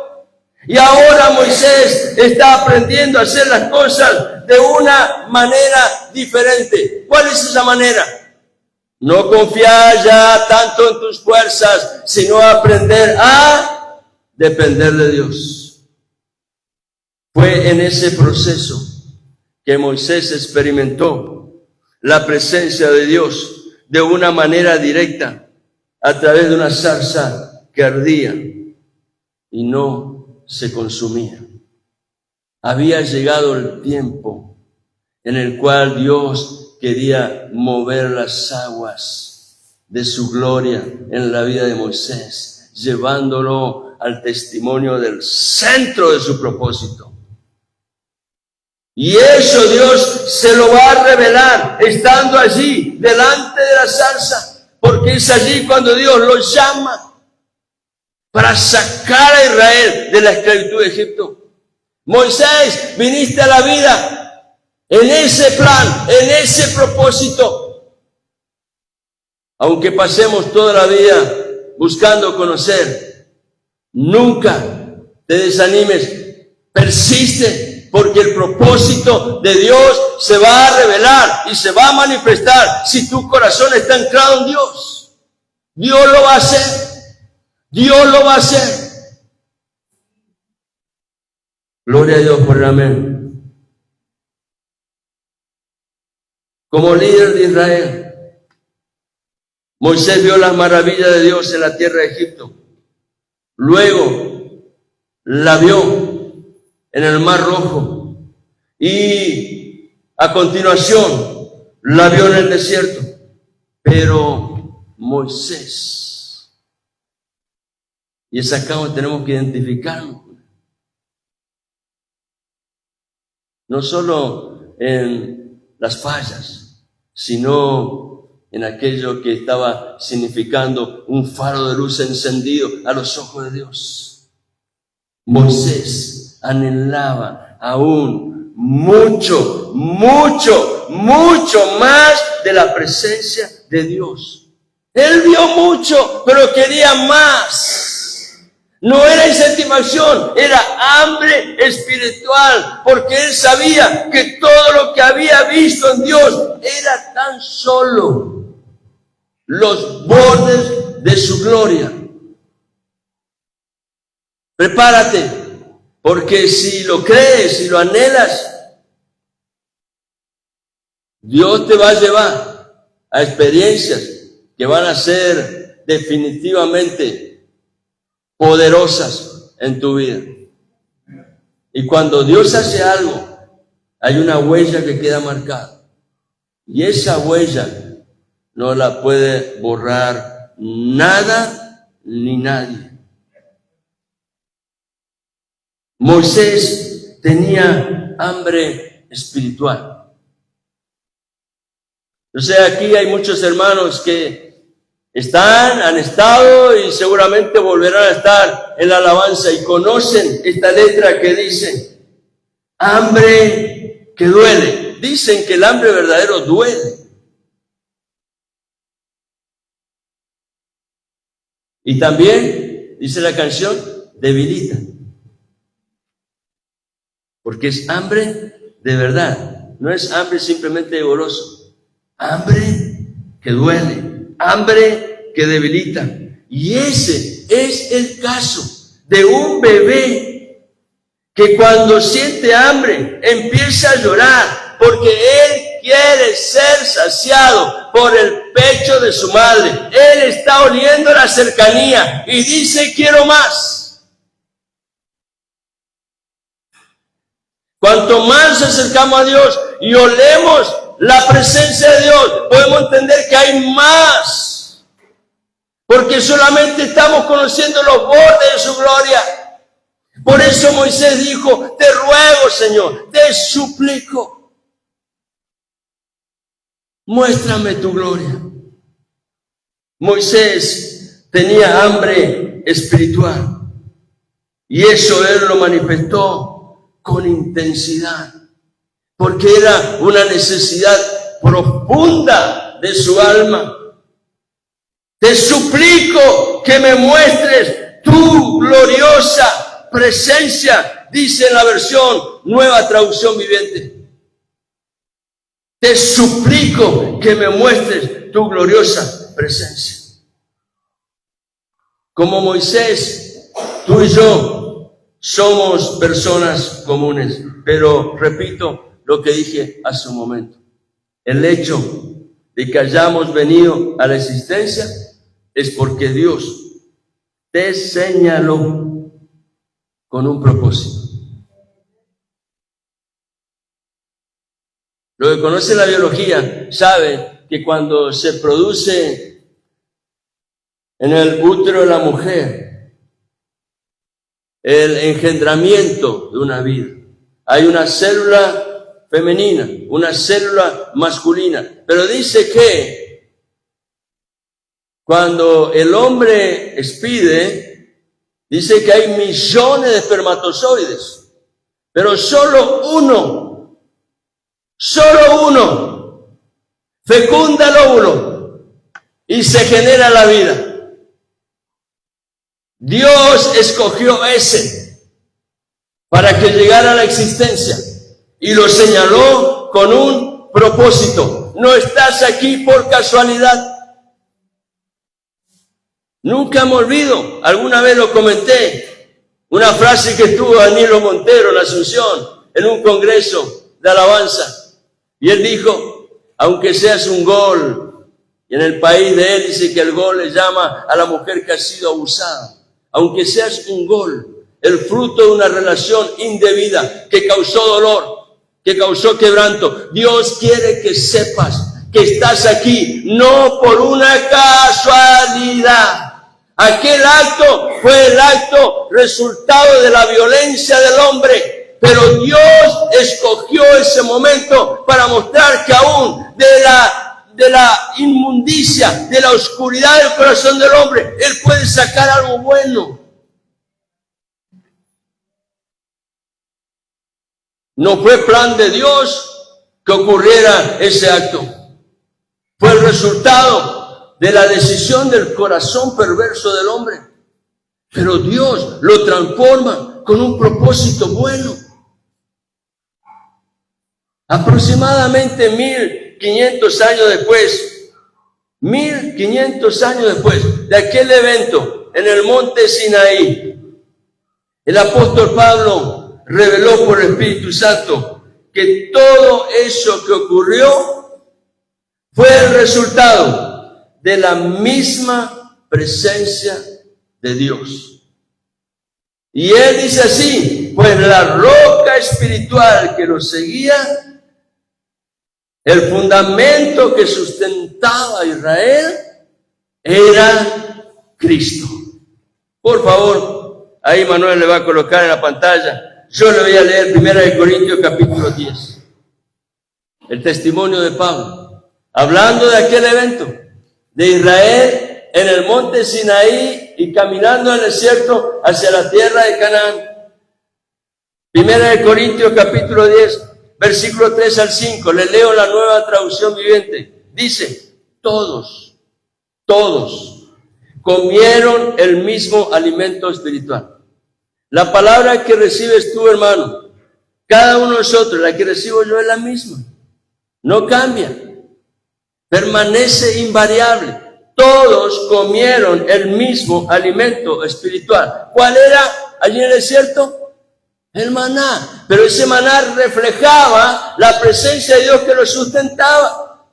A: Y ahora Moisés está aprendiendo a hacer las cosas de una manera diferente. ¿Cuál es esa manera? No confiar ya tanto en tus fuerzas, sino aprender a depender de Dios. Fue en ese proceso que Moisés experimentó la presencia de Dios de una manera directa, a través de una zarza que ardía y no se consumía. Había llegado el tiempo en el cual Dios quería mover las aguas de su gloria en la vida de Moisés, llevándolo al testimonio del centro de su propósito. Y eso Dios se lo va a revelar estando allí delante de la zarza, porque es allí cuando Dios lo llama para sacar a Israel de la esclavitud de Egipto. Moisés, viniste a la vida en ese plan, en ese propósito. Aunque pasemos toda la vida buscando conocer, nunca te desanimes, persiste, porque el propósito de Dios se va a revelar y se va a manifestar si tu corazón está anclado en Dios. Dios lo va a hacer. Dios lo va a hacer. Gloria a Dios por el amén. Como líder de Israel, Moisés vio las maravillas de Dios en la tierra de Egipto. Luego la vio en el Mar Rojo. Y a continuación la vio en el desierto. Pero Moisés, y es acá donde tenemos que identificarnos. No solo en las fallas, sino en aquello que estaba significando un faro de luz encendido a los ojos de Dios. Moisés anhelaba aún mucho, mucho, mucho más de la presencia de Dios. Él vio mucho, pero quería más. No era insatisfacción, era hambre espiritual, porque él sabía que todo lo que había visto en Dios era tan solo los bordes de su gloria. Prepárate, porque si lo crees, si lo anhelas, Dios te va a llevar a experiencias que van a ser definitivamente poderosas en tu vida. Y cuando Dios hace algo, hay una huella que queda marcada. Y esa huella no la puede borrar nada ni nadie. Moisés tenía hambre espiritual. O sea, aquí hay muchos hermanos que han estado y seguramente volverán a estar en la alabanza y conocen esta letra que dice, hambre que duele. Dicen que el hambre verdadero duele. Y también, dice la canción, debilita. Porque es hambre de verdad. No es hambre simplemente de goloso. Hambre que duele. Hambre que debilita. Y ese es el caso de un bebé que cuando siente hambre empieza a llorar porque él quiere ser saciado por el pecho de su madre. Él está oliendo la cercanía y dice, quiero más. Cuanto más nos acercamos a Dios y olemos la presencia de Dios, podemos entender que hay más. Porque solamente estamos conociendo los bordes de su gloria. Por eso Moisés dijo, te ruego, Señor, te suplico, muéstrame tu gloria. Moisés tenía hambre espiritual y eso él lo manifestó con intensidad, porque era una necesidad profunda de su alma. Te suplico que me muestres tu gloriosa presencia, dice en la versión Nueva Traducción Viviente. Te suplico que me muestres tu gloriosa presencia. Como Moisés, tú y yo somos personas comunes, pero repito lo que dije hace un momento. El hecho de que hayamos venido a la existencia es porque Dios te señaló con un propósito. Lo que conoce la biología sabe que cuando se produce en el útero de la mujer el engendramiento de una vida, hay una célula femenina, una célula masculina, pero dice que cuando el hombre expide, dice que hay millones de espermatozoides, pero solo uno fecunda el óvulo y se genera la vida. Dios escogió ese para que llegara a la existencia y lo señaló con un propósito. No estás aquí por casualidad. Nunca me olvido, alguna vez lo comenté, una frase que tuvo Danilo Montero en la Asunción, en un congreso de alabanza. Y él dijo, aunque seas un gol, y en el país de él dice que el gol le llama a la mujer que ha sido abusada. Aunque seas un gol, el fruto de una relación indebida que causó dolor, que causó quebranto, Dios quiere que sepas que estás aquí no por una casualidad. Aquel acto fue el acto resultado de la violencia del hombre, pero Dios escogió ese momento para mostrar que aún de la inmundicia, de la oscuridad del corazón del hombre, Él puede sacar algo bueno. No fue plan de Dios que ocurriera ese acto. Fue el resultado de la decisión del corazón perverso del hombre. Pero Dios lo transforma con un propósito bueno. Aproximadamente 1500 años después de aquel evento en el monte Sinaí, el apóstol Pablo reveló por el Espíritu Santo que todo eso que ocurrió fue el resultado de la misma presencia de Dios. Y él dice así, pues la roca espiritual que los seguía, el fundamento que sustentaba a Israel, era Cristo. Por favor, ahí Manuel le va a colocar en la pantalla Yo le voy a leer 1 Corintios capítulo 10. El testimonio de Pablo, hablando de aquel evento de Israel en el monte Sinaí y caminando en el desierto hacia la tierra de Canaán. 1 Corintios capítulo 10, versículo 3 al 5, le leo la Nueva Traducción Viviente. Dice, todos comieron el mismo alimento espiritual. La palabra que recibes tú, hermano, cada uno de nosotros, la que recibo yo es la misma. No cambia, permanece invariable. Todos comieron el mismo alimento espiritual. ¿Cuál era allí en el desierto? El maná. Pero ese maná reflejaba la presencia de Dios que lo sustentaba.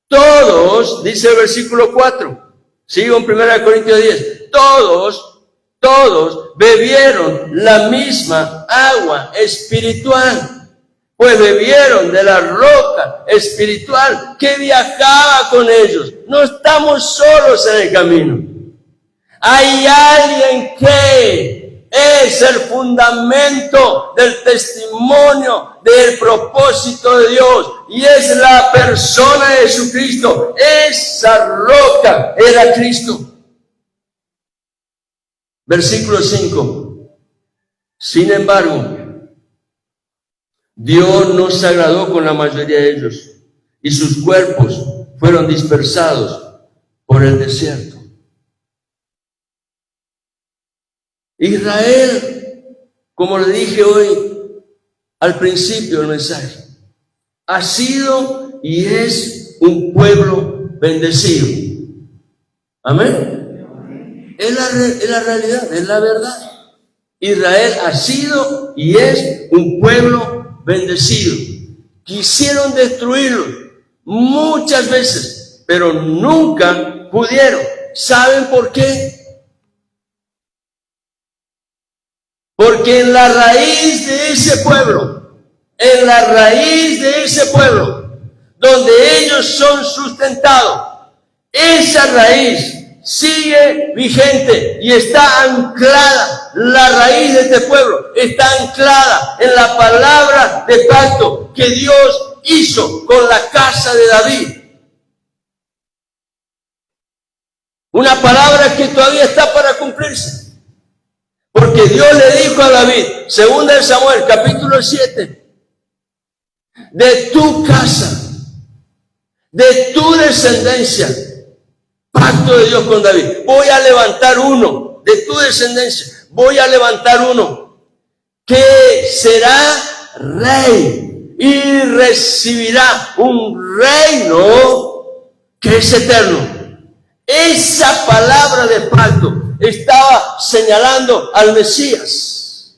A: Todos, dice el versículo 4, sigo en 1 Corintios 10, todos bebieron la misma agua espiritual. Pues bebieron de la roca espiritual que viajaba con ellos. No estamos solos en el camino. Hay alguien que es el fundamento del testimonio del propósito de Dios. Y es la persona de Jesucristo. Esa roca era Cristo. Versículo 5. Sin embargo, Dios no se agradó con la mayoría de ellos y sus cuerpos fueron dispersados por el desierto. Israel, como le dije hoy al principio del mensaje, ha sido y es un pueblo bendecido. Amén. Es la realidad, es la verdad. Israel ha sido y es un pueblo bendecido. Quisieron destruirlo muchas veces, pero nunca pudieron. ¿Saben por qué? Porque en la raíz de ese pueblo, donde ellos son sustentados, esa raíz sigue vigente y está anclada. La raíz de este pueblo está anclada en la palabra de pacto que Dios hizo con la casa de David. Una palabra que todavía está para cumplirse. Porque Dios le dijo a David, 2 Samuel capítulo 7, de tu casa, de tu descendencia, pacto de Dios con David, voy a levantar uno de tu descendencia, voy a levantar uno que será rey y recibirá un reino que es eterno. Esa palabra de pacto estaba señalando al Mesías.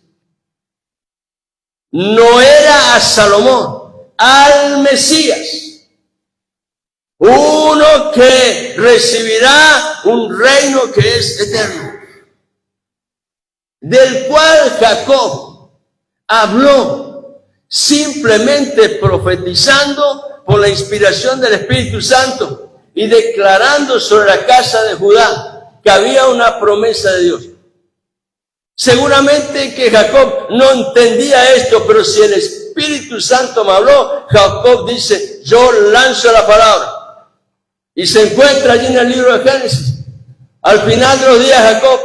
A: No era a Salomón, al Mesías. Uno que recibirá un reino que es eterno, del cual Jacob habló simplemente profetizando por la inspiración del Espíritu Santo y declarando sobre la casa de Judá que había una promesa de Dios. Seguramente que Jacob no entendía esto, pero si el Espíritu Santo me habló, Jacob dice, yo lanzo la palabra. Y se encuentra allí en el libro de Génesis. Al final de los días, Jacob,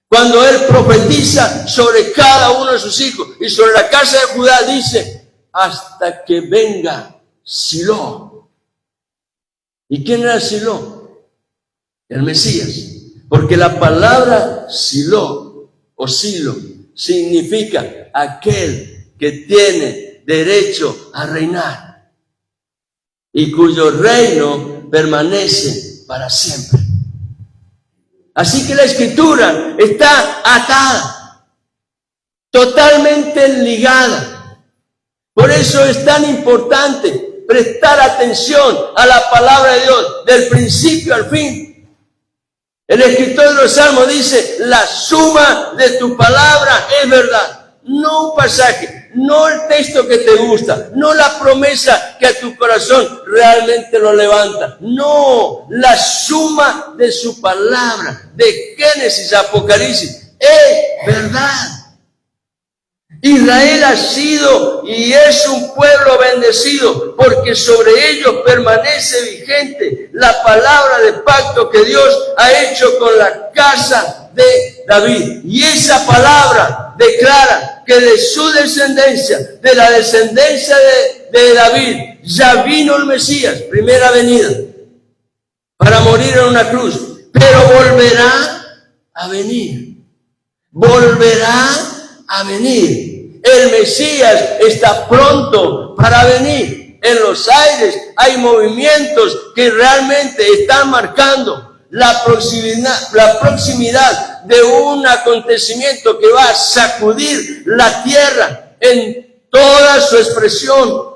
A: cuando él profetiza sobre cada uno de sus hijos y sobre la casa de Judá, dice, hasta que venga Silo. ¿Y quién era Silo? El Mesías. Porque la palabra Silo o Silo significa aquel que tiene derecho a reinar y cuyo reino permanece para siempre. Así que la Escritura está atada, totalmente ligada. Por eso es tan importante prestar atención a la palabra de Dios, del principio al fin. El escritor de los Salmos dice, la suma de tu palabra es verdad. No un pasaje, no el texto que te gusta, no la promesa que a tu corazón realmente lo levanta. No, la suma de su palabra, de Génesis a Apocalipsis, es verdad. Israel ha sido y es un pueblo bendecido porque sobre ellos permanece vigente la palabra de pacto que Dios ha hecho con la casa de David. Y esa palabra declara que de su descendencia, de la descendencia de David, ya vino el Mesías, primera venida, para morir en una cruz, pero volverá a venir. Volverá a venir. El Mesías está pronto para venir. En los aires hay movimientos que realmente están marcando la proximidad de un acontecimiento que va a sacudir la tierra en toda su expresión.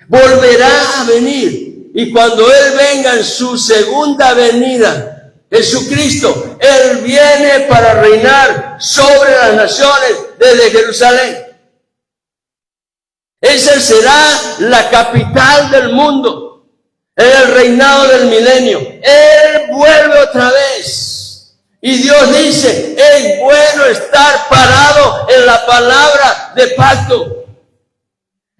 A: Volverá a venir. Y cuando Él venga en su segunda venida, Jesucristo, Él viene para reinar sobre las naciones desde Jerusalén. Esa será la capital del mundo, el reinado del milenio. Él vuelve otra vez. Y Dios dice, es bueno estar parado en la palabra de pacto.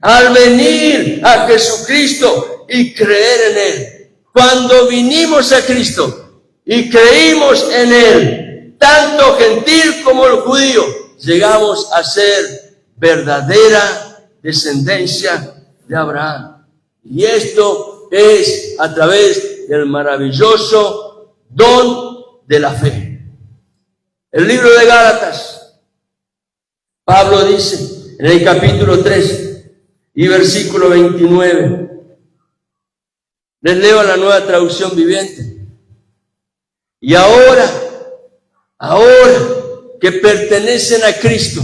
A: Al venir a Jesucristo y creer en Él. Cuando vinimos a Cristo y creímos en Él, tanto gentil como el judío, llegamos a ser verdadera descendencia de Abraham. Y esto es a través del maravilloso don de la fe. El libro de Gálatas, Pablo dice en el capítulo 3 y versículo 29, les leo la Nueva Traducción Viviente. Y ahora que pertenecen a Cristo,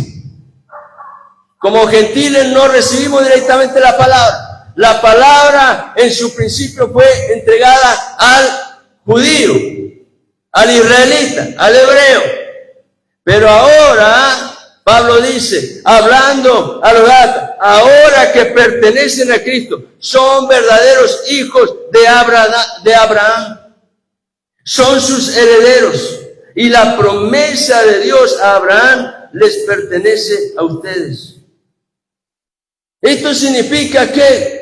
A: como gentiles no recibimos directamente la palabra. La palabra en su principio fue entregada al judío, al israelita, al hebreo. Pero ahora, Pablo dice, hablando a los Gálatas, ahora que pertenecen a Cristo, son verdaderos hijos de Abraham. Son sus herederos. Y la promesa de Dios a Abraham les pertenece a ustedes. Esto significa que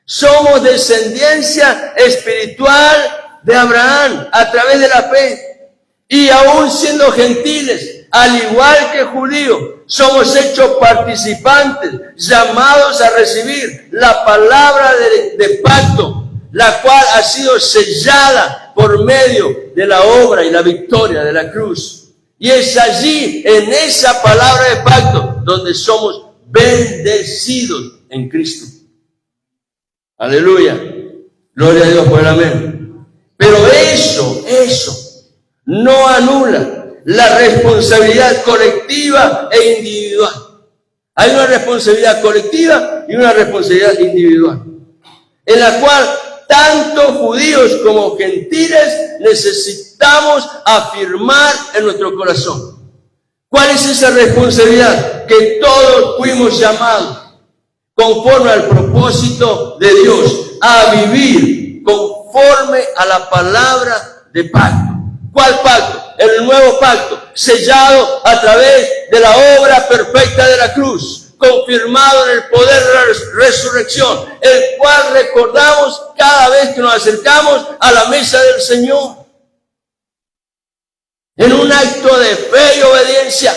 A: somos descendencia espiritual de Abraham a través de la fe. Y aún siendo gentiles, al igual que judíos, somos hechos participantes, llamados a recibir la palabra de pacto, la cual ha sido sellada por medio de la obra y la victoria de la cruz. Y es allí, en esa palabra de pacto, donde somos bendecidos en Cristo. Aleluya. Gloria a Dios por el amén. Pero eso no anula la responsabilidad colectiva e individual. Hay una responsabilidad colectiva y una responsabilidad individual, en la cual tanto judíos como gentiles necesitamos afirmar en nuestro corazón. ¿Cuál es esa responsabilidad? Que todos fuimos llamados, conforme al propósito de Dios, a vivir conforme a la palabra de pacto. ¿Cuál pacto? El nuevo pacto, sellado a través de la obra perfecta de la cruz, confirmado en el poder de la resurrección, el cual recordamos cada vez que nos acercamos a la mesa del Señor. En un acto de fe y obediencia,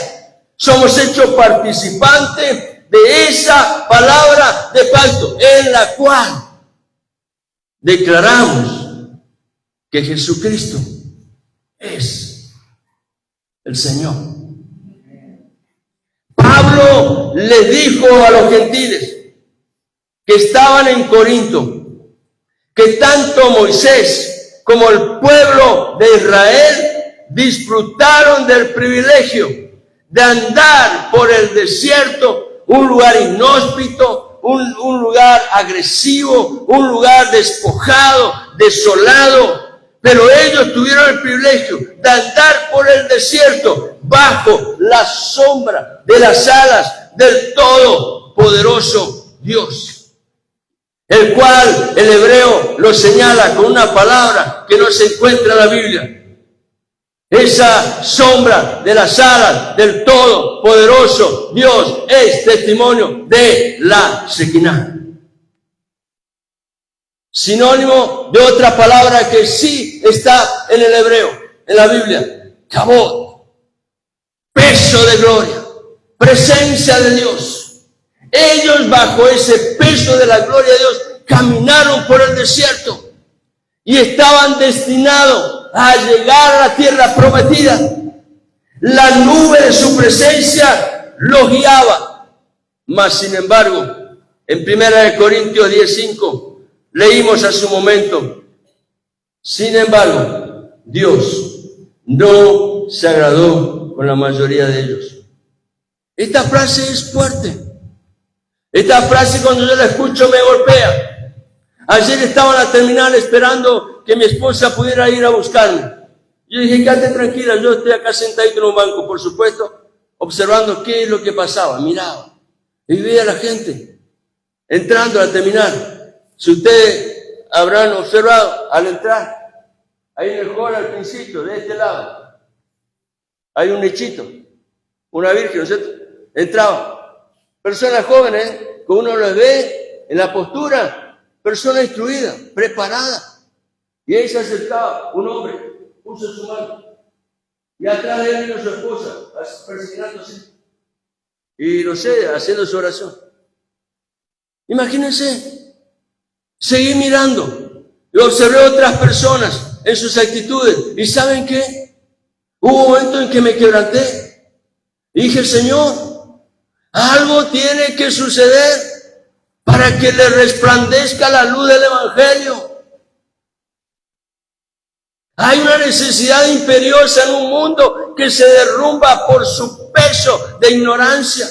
A: somos hechos participantes de esa palabra de pacto, en la cual declaramos que Jesucristo es el Señor. Pablo les dijo a los gentiles que estaban en Corinto que tanto Moisés como el pueblo de Israel disfrutaron del privilegio de andar por el desierto, un lugar inhóspito, un lugar agresivo, un lugar despojado, desolado. Pero ellos tuvieron el privilegio de andar por el desierto bajo la sombra de las alas del todopoderoso Dios, el cual el hebreo lo señala con una palabra que no se encuentra en la Biblia. Esa sombra de las alas del Todopoderoso Dios es testimonio de la Shekinah. Sinónimo de otra palabra que sí está en el hebreo, en la Biblia, kabod, peso de gloria, presencia de Dios. Ellos bajo ese peso de la gloria de Dios caminaron por el desierto y estaban destinados a llegar a la tierra prometida. La nube de su presencia los guiaba. Mas sin embargo, en 1 Corintios 10:5 leímos hace un momento, sin embargo, Dios no se agradó con la mayoría de ellos. Esta frase es fuerte. Esta frase cuando yo la escucho me golpea. Ayer estaba en la terminal esperando que mi esposa pudiera ir a buscarme. Yo dije, quédate tranquila, yo estoy acá sentadito en un banco, por supuesto, observando qué es lo que pasaba. Miraba y veía a la gente entrando a la terminal. Si ustedes habrán observado, al entrar, ahí en el hall al principio, de este lado, hay un nichito, una virgen, ¿no es cierto? Entraba. Personas jóvenes, que uno los ve en la postura, persona instruida, preparada. Y ahí se acercaba un hombre, puso su mano, y atrás de él vino su esposa, persignándose, y no sé, haciendo su oración. Imagínense. Seguí mirando y observé otras personas en sus actitudes. ¿Y saben qué? Hubo un momento en que me quebranté. Y dije, Señor, algo tiene que suceder para que le resplandezca la luz del Evangelio. Hay una necesidad imperiosa en un mundo que se derrumba por su peso de ignorancia.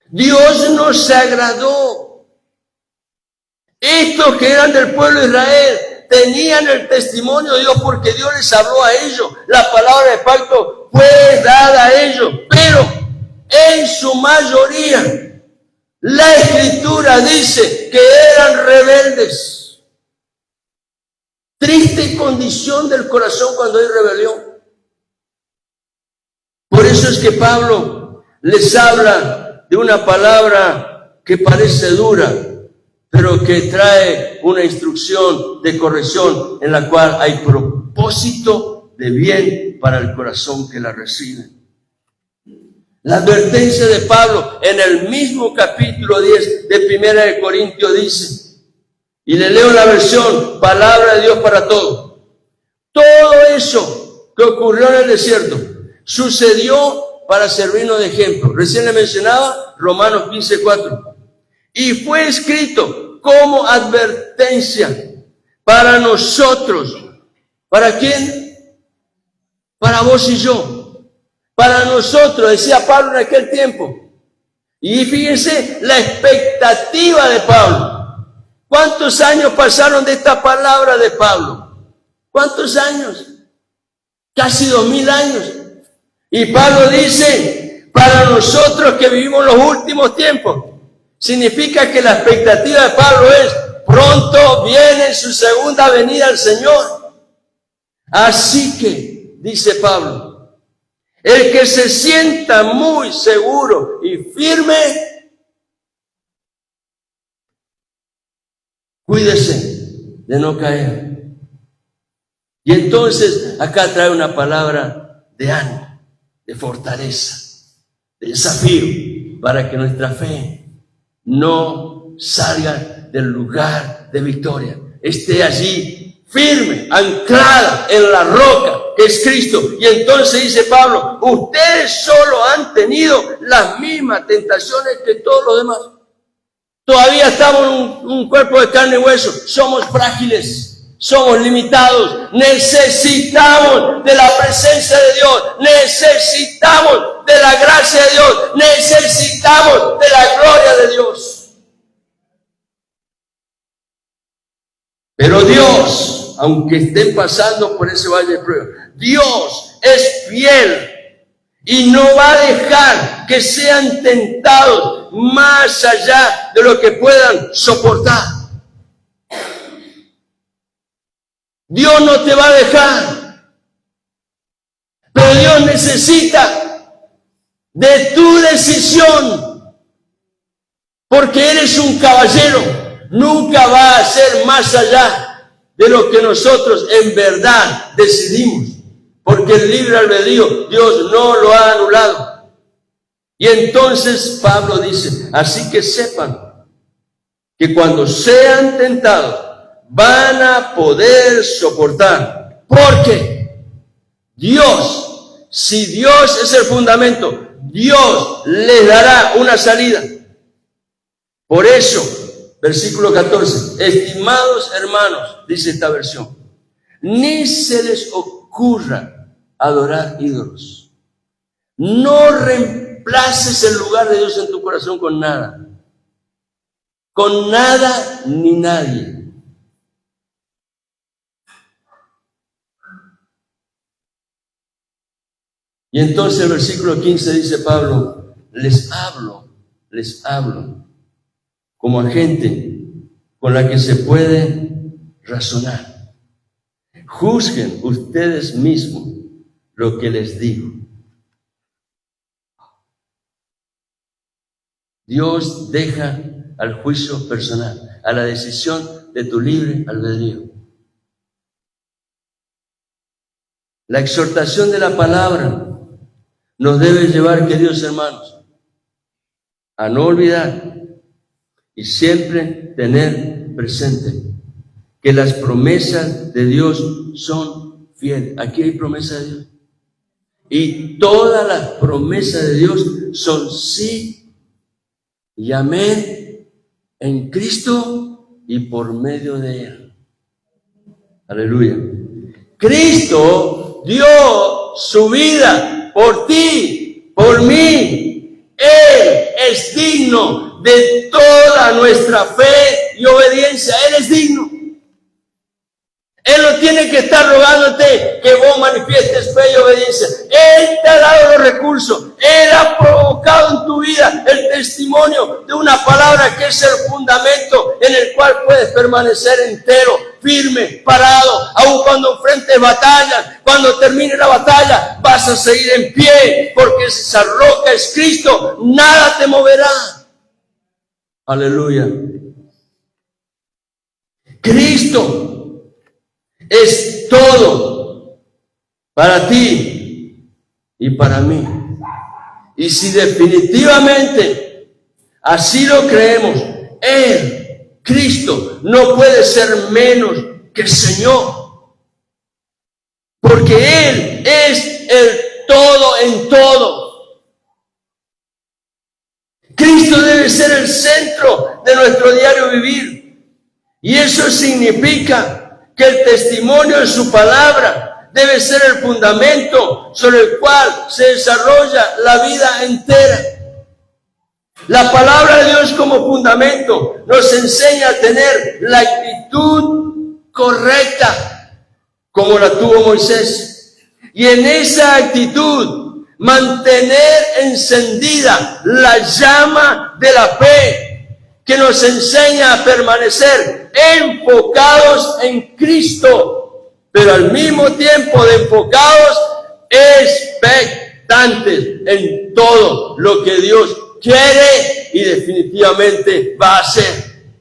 A: Dios no se agradó. Estos que eran del pueblo de Israel tenían el testimonio de Dios porque Dios les habló a ellos. La palabra de pacto fue dada a ellos, pero en su mayoría la Escritura dice que eran rebeldes. Triste condición del corazón cuando hay rebelión. Por eso es que Pablo les habla de una palabra que parece dura, pero que trae una instrucción de corrección en la cual hay propósito de bien para el corazón que la recibe. La advertencia de Pablo en el mismo capítulo 10 de 1 Corintios dice, y le leo la versión, palabra de Dios para todos. Todo eso que ocurrió en el desierto sucedió para servirnos de ejemplo. Recién le mencionaba Romanos 15:4. Y fue escrito como advertencia para nosotros. ¿Para quién? Para vos y yo. Para nosotros, decía Pablo en aquel tiempo. Y fíjense la expectativa de Pablo. ¿Cuántos años pasaron de esta palabra de Pablo? ¿Cuántos años? Casi 2000 años. Y Pablo dice, para nosotros que vivimos los últimos tiempos, significa que la expectativa de Pablo es, pronto viene su segunda venida al Señor. Así que, dice Pablo, el que se sienta muy seguro y firme, cuídese de no caer. Y entonces acá trae una palabra de ánimo, de fortaleza, de desafío, para que nuestra fe no salga del lugar de victoria, esté allí firme, anclada en la roca que es Cristo. Y entonces dice Pablo, ustedes solo han tenido las mismas tentaciones que todos los demás. Todavía estamos en un cuerpo de carne y hueso, somos frágiles. Somos limitados, necesitamos de la presencia de Dios, necesitamos de la gracia de Dios, necesitamos de la gloria de Dios. Pero Dios, aunque estén pasando por ese valle de prueba, Dios es fiel y no va a dejar que sean tentados más allá de lo que puedan soportar. Dios no te va a dejar Pero Dios necesita de tu decisión, porque eres un caballero. Nunca va a ser más allá de lo que nosotros en verdad decidimos, porque el libre albedrío Dios no lo ha anulado. Y entonces Pablo dice, así que sepan que cuando sean tentados van a poder soportar, porque Dios, si Dios es el fundamento, Dios les dará una salida. Por eso, versículo 14, estimados hermanos, dice esta versión, ni se les ocurra adorar ídolos. No reemplaces el lugar de Dios en tu corazón con nada ni nadie. Y entonces el versículo 15 dice Pablo, les hablo como a gente con la que se puede razonar. Juzguen ustedes mismos lo que les digo. Dios deja al juicio personal, a la decisión de tu libre albedrío. La exhortación de la palabra nos debe llevar, queridos hermanos, a no olvidar y siempre tener presente que las promesas de Dios son fieles. Aquí hay promesas de Dios. Y todas las promesas de Dios son sí y amén en Cristo y por medio de Él. Aleluya. Cristo dio su vida por ti, por mí. Él es digno de toda nuestra fe y obediencia. Él es digno. Él no tiene que estar rogándote que vos manifiestes fe y obediencia. Él te ha dado los recursos. Él ha provocado en tu vida el testimonio de una palabra que es el fundamento en el cual puedes permanecer entero, firme, parado, aun cuando enfrentes batallas. Cuando termine la batalla vas a seguir en pie, porque esa roca es Cristo. Nada te moverá. Aleluya. Cristo es todo para ti y para mí. Y si definitivamente así lo creemos, Él, Cristo, no puede ser menos que Señor. Porque Él es el todo en todo. Cristo debe ser el centro de nuestro diario vivir. Y eso significa que el testimonio de su palabra debe ser el fundamento sobre el cual se desarrolla la vida entera. La palabra de Dios como fundamento nos enseña a tener la actitud correcta, como la tuvo Moisés. Y en esa actitud, mantener encendida la llama de la fe, que nos enseña a permanecer enfocados en Cristo, pero al mismo tiempo de enfocados, expectantes en todo lo que Dios quiere y definitivamente va a hacer.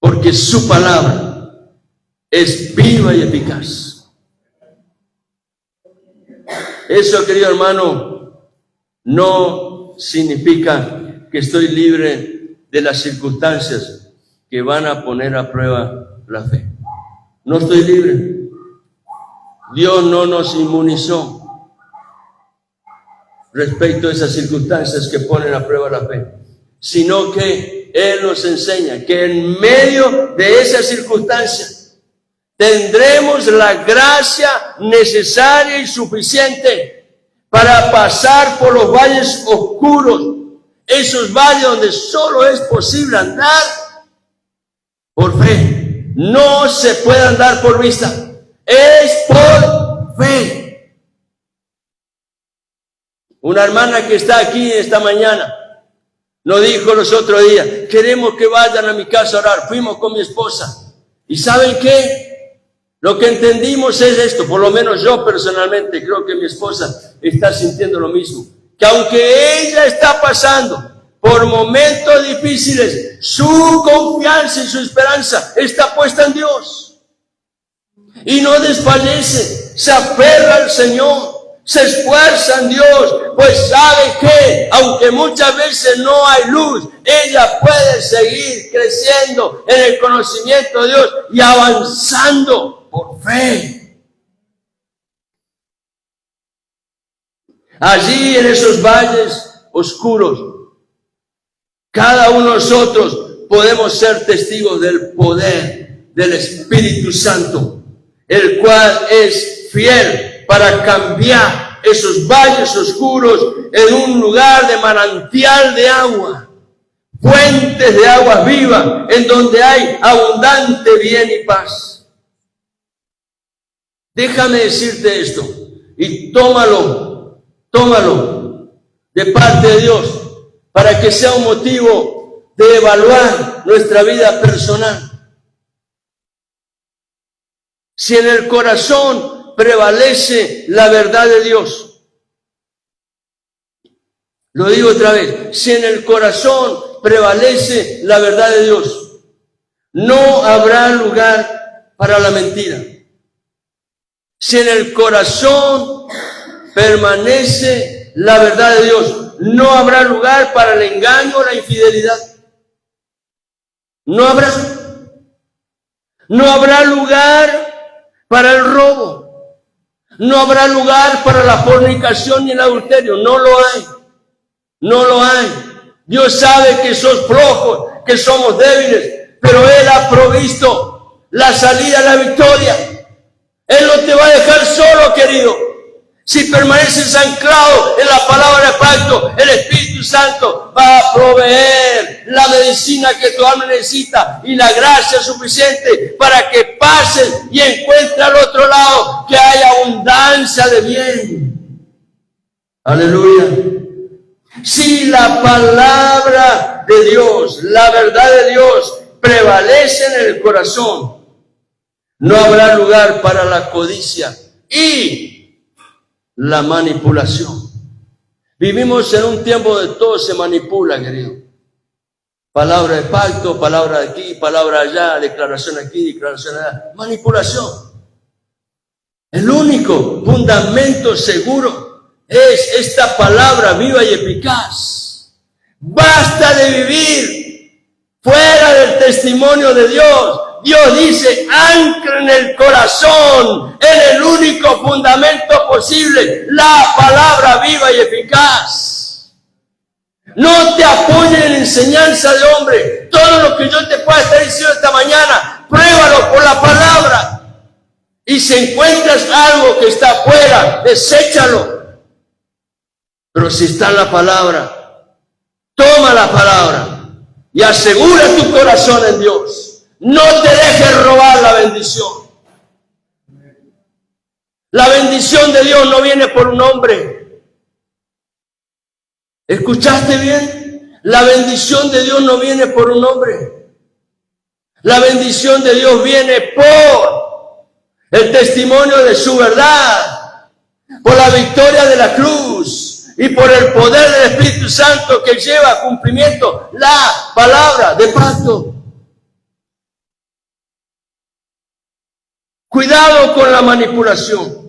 A: Porque su palabra es viva y eficaz. Eso, querido hermano, no significa que estoy libre de las circunstancias que van a poner a prueba la fe. No estoy libre. Dios no nos inmunizó respecto a esas circunstancias que ponen a prueba la fe, sino que Él nos enseña que en medio de esas circunstancias tendremos la gracia necesaria y suficiente para pasar por los valles oscuros, esos valles donde solo es posible andar por fe. No se puede andar por vista, es por fe. Una hermana que está aquí esta mañana nos dijo los otros días, queremos que vayan a mi casa a orar. Fuimos con mi esposa. ¿Y saben qué? Lo que entendimos es esto, por lo menos yo personalmente, creo que mi esposa está sintiendo lo mismo, que aunque ella está pasando por momentos difíciles, su confianza y su esperanza está puesta en Dios. Y no desfallece, se aferra al Señor, se esfuerza en Dios, pues sabe que, aunque muchas veces no hay luz, ella puede seguir creciendo en el conocimiento de Dios y avanzando por fe. Allí en esos valles oscuros, cada uno de nosotros podemos ser testigos del poder del Espíritu Santo, el cual es fiel para cambiar esos valles oscuros en un lugar de manantial de agua, fuentes de agua viva, en donde hay abundante bien y paz. Déjame decirte esto, y tómalo de parte de Dios, para que sea un motivo de evaluar nuestra vida personal. Si en el corazón prevalece la verdad de Dios, lo digo otra vez, si en el corazón prevalece la verdad de Dios, no habrá lugar para la mentira. Si en el corazón permanece la verdad de Dios, no habrá lugar para el engaño o la infidelidad. No habrá lugar para el robo. No habrá lugar para la fornicación ni el adulterio. No lo hay. No lo hay. Dios sabe que sos flojos, que somos débiles, pero Él ha provisto la salida a la victoria. Él no te va a dejar solo, querido. Si permaneces anclado en la palabra de pacto, el Espíritu Santo va a proveer la medicina que tu alma necesita y la gracia suficiente para que pases y encuentres al otro lado que hay abundancia de bien. Aleluya. Si la palabra de Dios, la verdad de Dios prevalece en el corazón, no habrá lugar para la codicia y la manipulación. Vivimos en un tiempo donde todo se manipula, querido. Palabra de pacto, palabra de aquí, palabra allá, declaración aquí, declaración allá. Manipulación. El único fundamento seguro es esta palabra viva y eficaz. Basta de vivir fuera del testimonio de Dios. Dios dice, ancla en el corazón, en el único fundamento posible, la palabra viva y eficaz. No te apoyes en enseñanza de hombre. Todo lo que yo te pueda estar diciendo esta mañana, pruébalo por la palabra. Y si encuentras algo que está afuera, deséchalo. Pero si está en la palabra, toma la palabra y asegura tu corazón en Dios. No te dejes robar la bendición. La bendición de Dios no viene por un hombre. ¿Escuchaste bien? La bendición de Dios no viene por un hombre. La bendición de Dios viene por el testimonio de su verdad, por la victoria de la cruz y por el poder del Espíritu Santo que lleva a cumplimiento la palabra de pacto. Cuidado con la manipulación.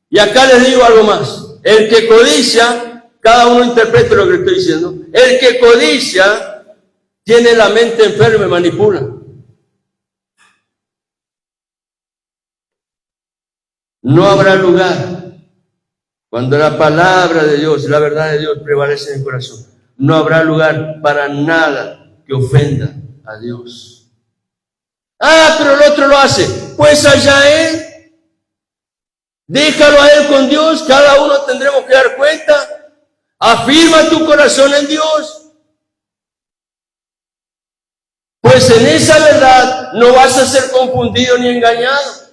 A: Y acá les digo algo más. El que codicia, cada uno interprete lo que estoy diciendo. El que codicia tiene la mente enferma y manipula. No habrá lugar cuando la palabra de Dios, la verdad de Dios prevalece en el corazón. No habrá lugar para nada que ofenda a Dios. Ah, pero el otro lo hace. Pues allá Él. Déjalo a Él con Dios. Cada uno tendremos que dar cuenta. Afirma tu corazón en Dios. Pues en esa verdad no vas a ser confundido ni engañado.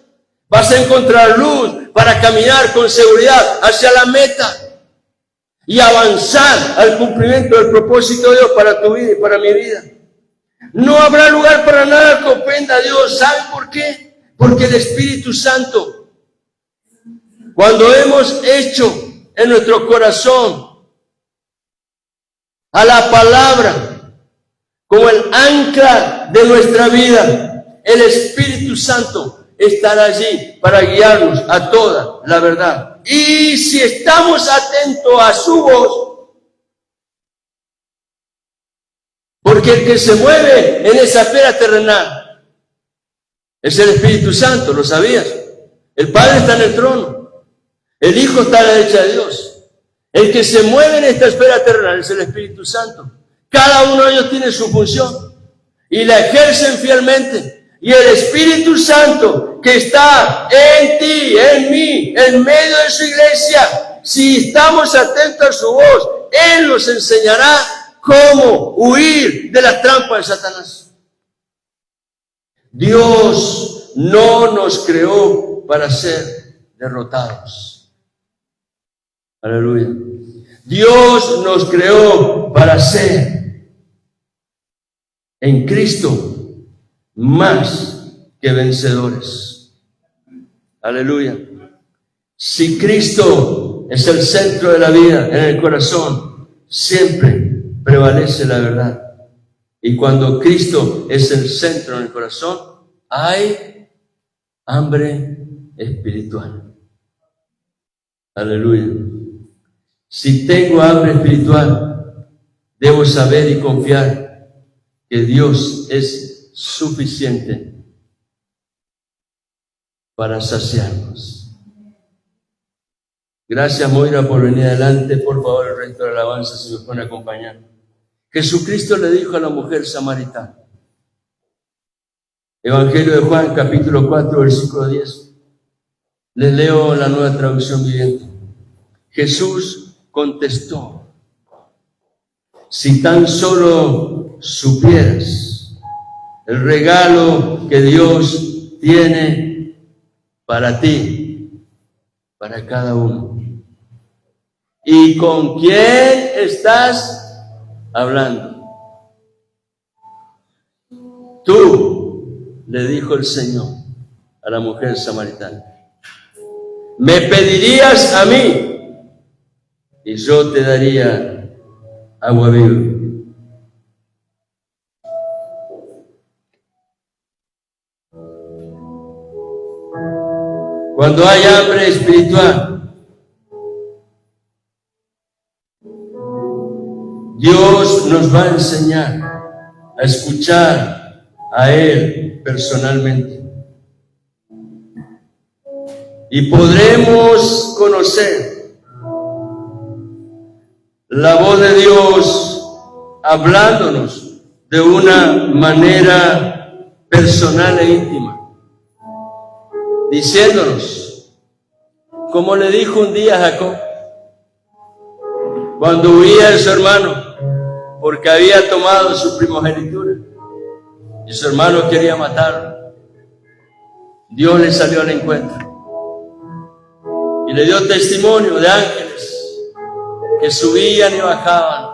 A: Vas a encontrar luz para caminar con seguridad hacia la meta y avanzar al cumplimiento del propósito de Dios para tu vida y para mi vida. No habrá lugar para nada que ofenda a Dios. ¿Saben por qué? Porque el Espíritu Santo, cuando hemos hecho en nuestro corazón a la palabra como el ancla de nuestra vida, el Espíritu Santo estará allí para guiarnos a toda la verdad. Y si estamos atentos a su voz, porque el que se mueve en esa esfera terrenal es el Espíritu Santo, ¿lo sabías? El Padre está en el trono, el Hijo está a la derecha de Dios. El que se mueve en esta esfera terrenal es el Espíritu Santo. Cada uno de ellos tiene su función y la ejercen fielmente. Y el Espíritu Santo que está en ti, en mí, en medio de su iglesia, si estamos atentos a su voz, Él nos enseñará cómo huir de las trampas de Satanás. Dios no nos creó para ser derrotados. Aleluya. Dios nos creó para ser en Cristo más que vencedores. Aleluya. Si Cristo es el centro de la vida en el corazón, siempre prevalece la verdad. Y cuando Cristo es el centro en el corazón, hay hambre espiritual. Aleluya. Si tengo hambre espiritual, debo saber y confiar que Dios es suficiente para saciarnos. Gracias, Moira, por venir adelante. Por favor, el resto de la alabanza se nos pone a acompañar. Jesucristo le dijo a la mujer samaritana. Evangelio de Juan, capítulo 4, versículo 10. Les leo la Nueva Traducción Viviente. Jesús contestó: si tan solo supieras el regalo que Dios tiene para ti, para cada uno. ¿Y con quién estás hablando? Tú, le dijo el Señor a la mujer samaritana, me pedirías a mí y yo te daría agua viva. Cuando hay hambre espiritual, Dios nos va a enseñar a escuchar a Él personalmente. Y podremos conocer la voz de Dios hablándonos de una manera personal e íntima, diciéndonos, como le dijo un día a Jacob, cuando huía de su hermano, porque había tomado su primogenitura, y su hermano quería matarlo. Dios le salió al encuentro, y le dio testimonio de ángeles que subían y bajaban,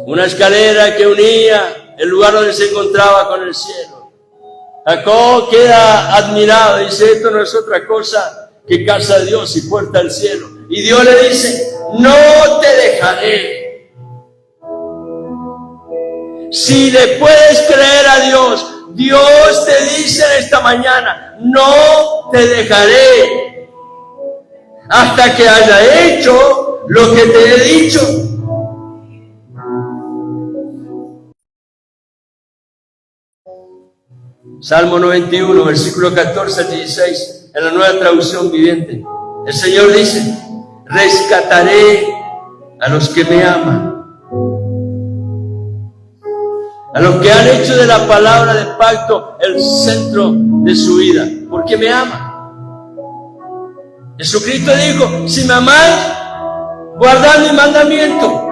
A: una escalera que unía el lugar donde se encontraba con el cielo. Jacob queda admirado, dice, esto no es otra cosa que casa de Dios y puerta al cielo. Y Dios le dice, no te dejaré. Si le puedes creer a Dios, Dios te dice en esta mañana, no te dejaré hasta que haya hecho lo que te he dicho. Salmo 91, versículo 14 al 16, en la Nueva Traducción Viviente. El Señor dice, rescataré a los que me aman, a los que han hecho de la palabra de pacto el centro de su vida, porque me aman. Jesucristo dijo, si me amáis, guardad mi mandamiento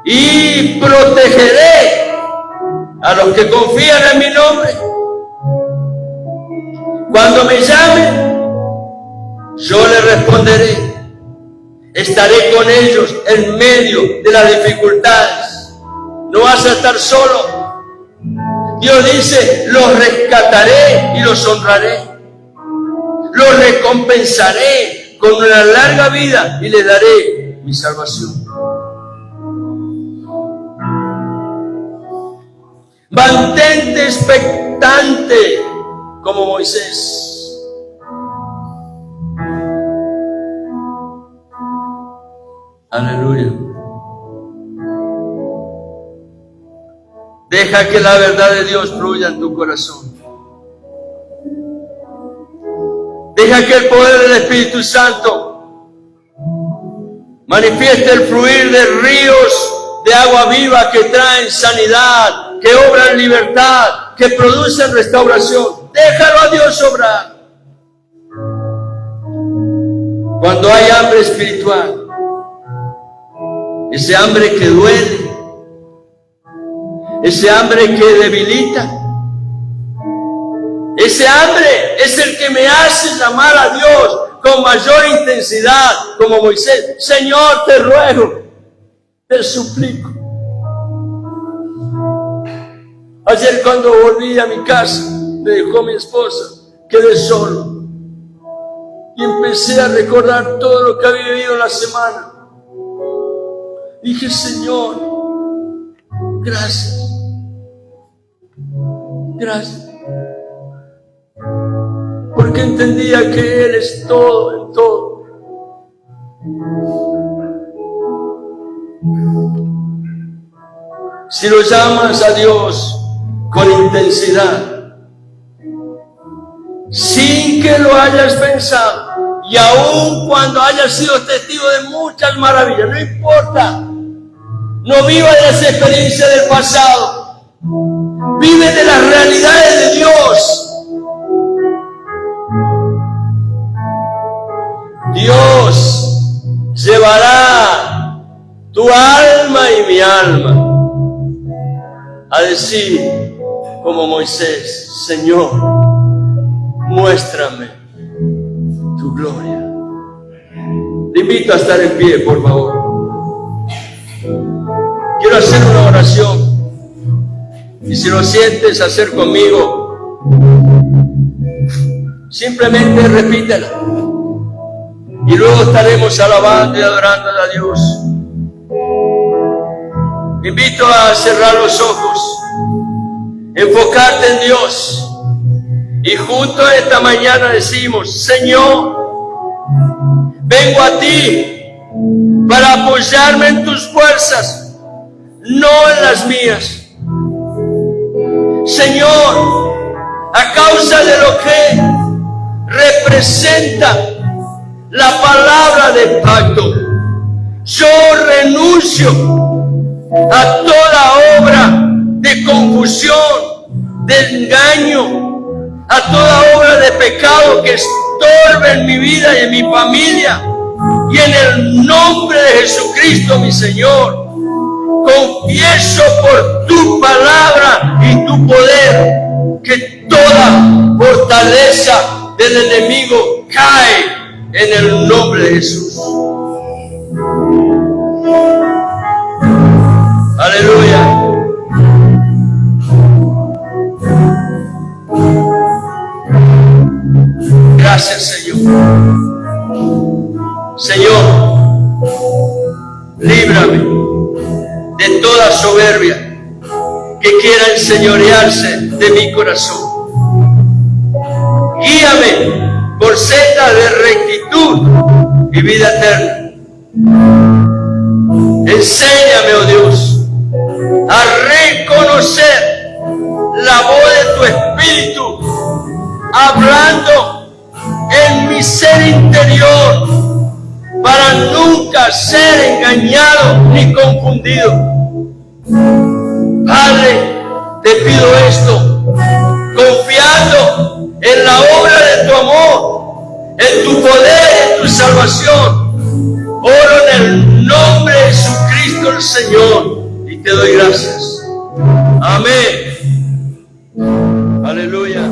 A: y protegeré a los que confían en mi nombre. Cuando me llamen, yo les responderé. Estaré con ellos en medio de las dificultades. No vas a estar solo. Dios dice, los rescataré y los honraré. Los recompensaré con una larga vida y les daré mi salvación. Mantente expectante como Moisés. Aleluya. Deja que la verdad de Dios fluya en tu corazón. Deja que el poder del Espíritu Santo manifieste el fluir de ríos de agua viva que traen sanidad, que obran libertad, que producen restauración. Déjalo a Dios obrar. Cuando hay hambre espiritual, ese hambre que duele, ese hambre que debilita, ese hambre es el que me hace llamar a Dios con mayor intensidad, como Moisés. Señor, te ruego, te suplico. Ayer cuando volví a mi casa, me dejó mi esposa, quedé solo y empecé a recordar todo lo que había vivido la semana. Dije, Señor, gracias, gracias, porque entendía que Él es todo en todo. Si lo llamas a Dios con intensidad, sin que lo hayas pensado, y aun cuando hayas sido testigo de muchas maravillas, no importa, no viva de las experiencias del pasado, vive de las realidades de Dios. Dios llevará tu alma y mi alma a decir como Moisés, Señor, muéstrame tu gloria. Te invito a estar en pie, por favor. Quiero hacer una oración y si lo sientes hacer conmigo, simplemente repítela y luego estaremos alabando y adorando a Dios. Te invito a cerrar los ojos, enfocarte en Dios y juntos esta mañana decimos, Señor, vengo a ti para apoyarme en tus fuerzas, no en las mías. Señor, a causa de lo que representa la palabra de pacto, yo renuncio a toda obra de confusión, de engaño, a toda obra de pecado que estorbe en mi vida y en mi familia. Y en el nombre de Jesucristo, mi Señor, confieso por tu palabra y tu poder que toda fortaleza del enemigo cae en el nombre de Jesús. Aleluya. Gracias, Señor. Señor, líbrame de toda soberbia que quiera enseñorearse de mi corazón. Guíame por senda de rectitud y vida eterna. Enséñame, oh Dios, a reconocer la voz de tu Espíritu hablando en mi ser interior para nunca ser engañado ni confundido. Padre, te pido esto confiando en la obra de tu amor, en tu poder, en tu salvación. Oro en el nombre de Jesucristo el Señor y te doy gracias. Amén. Aleluya.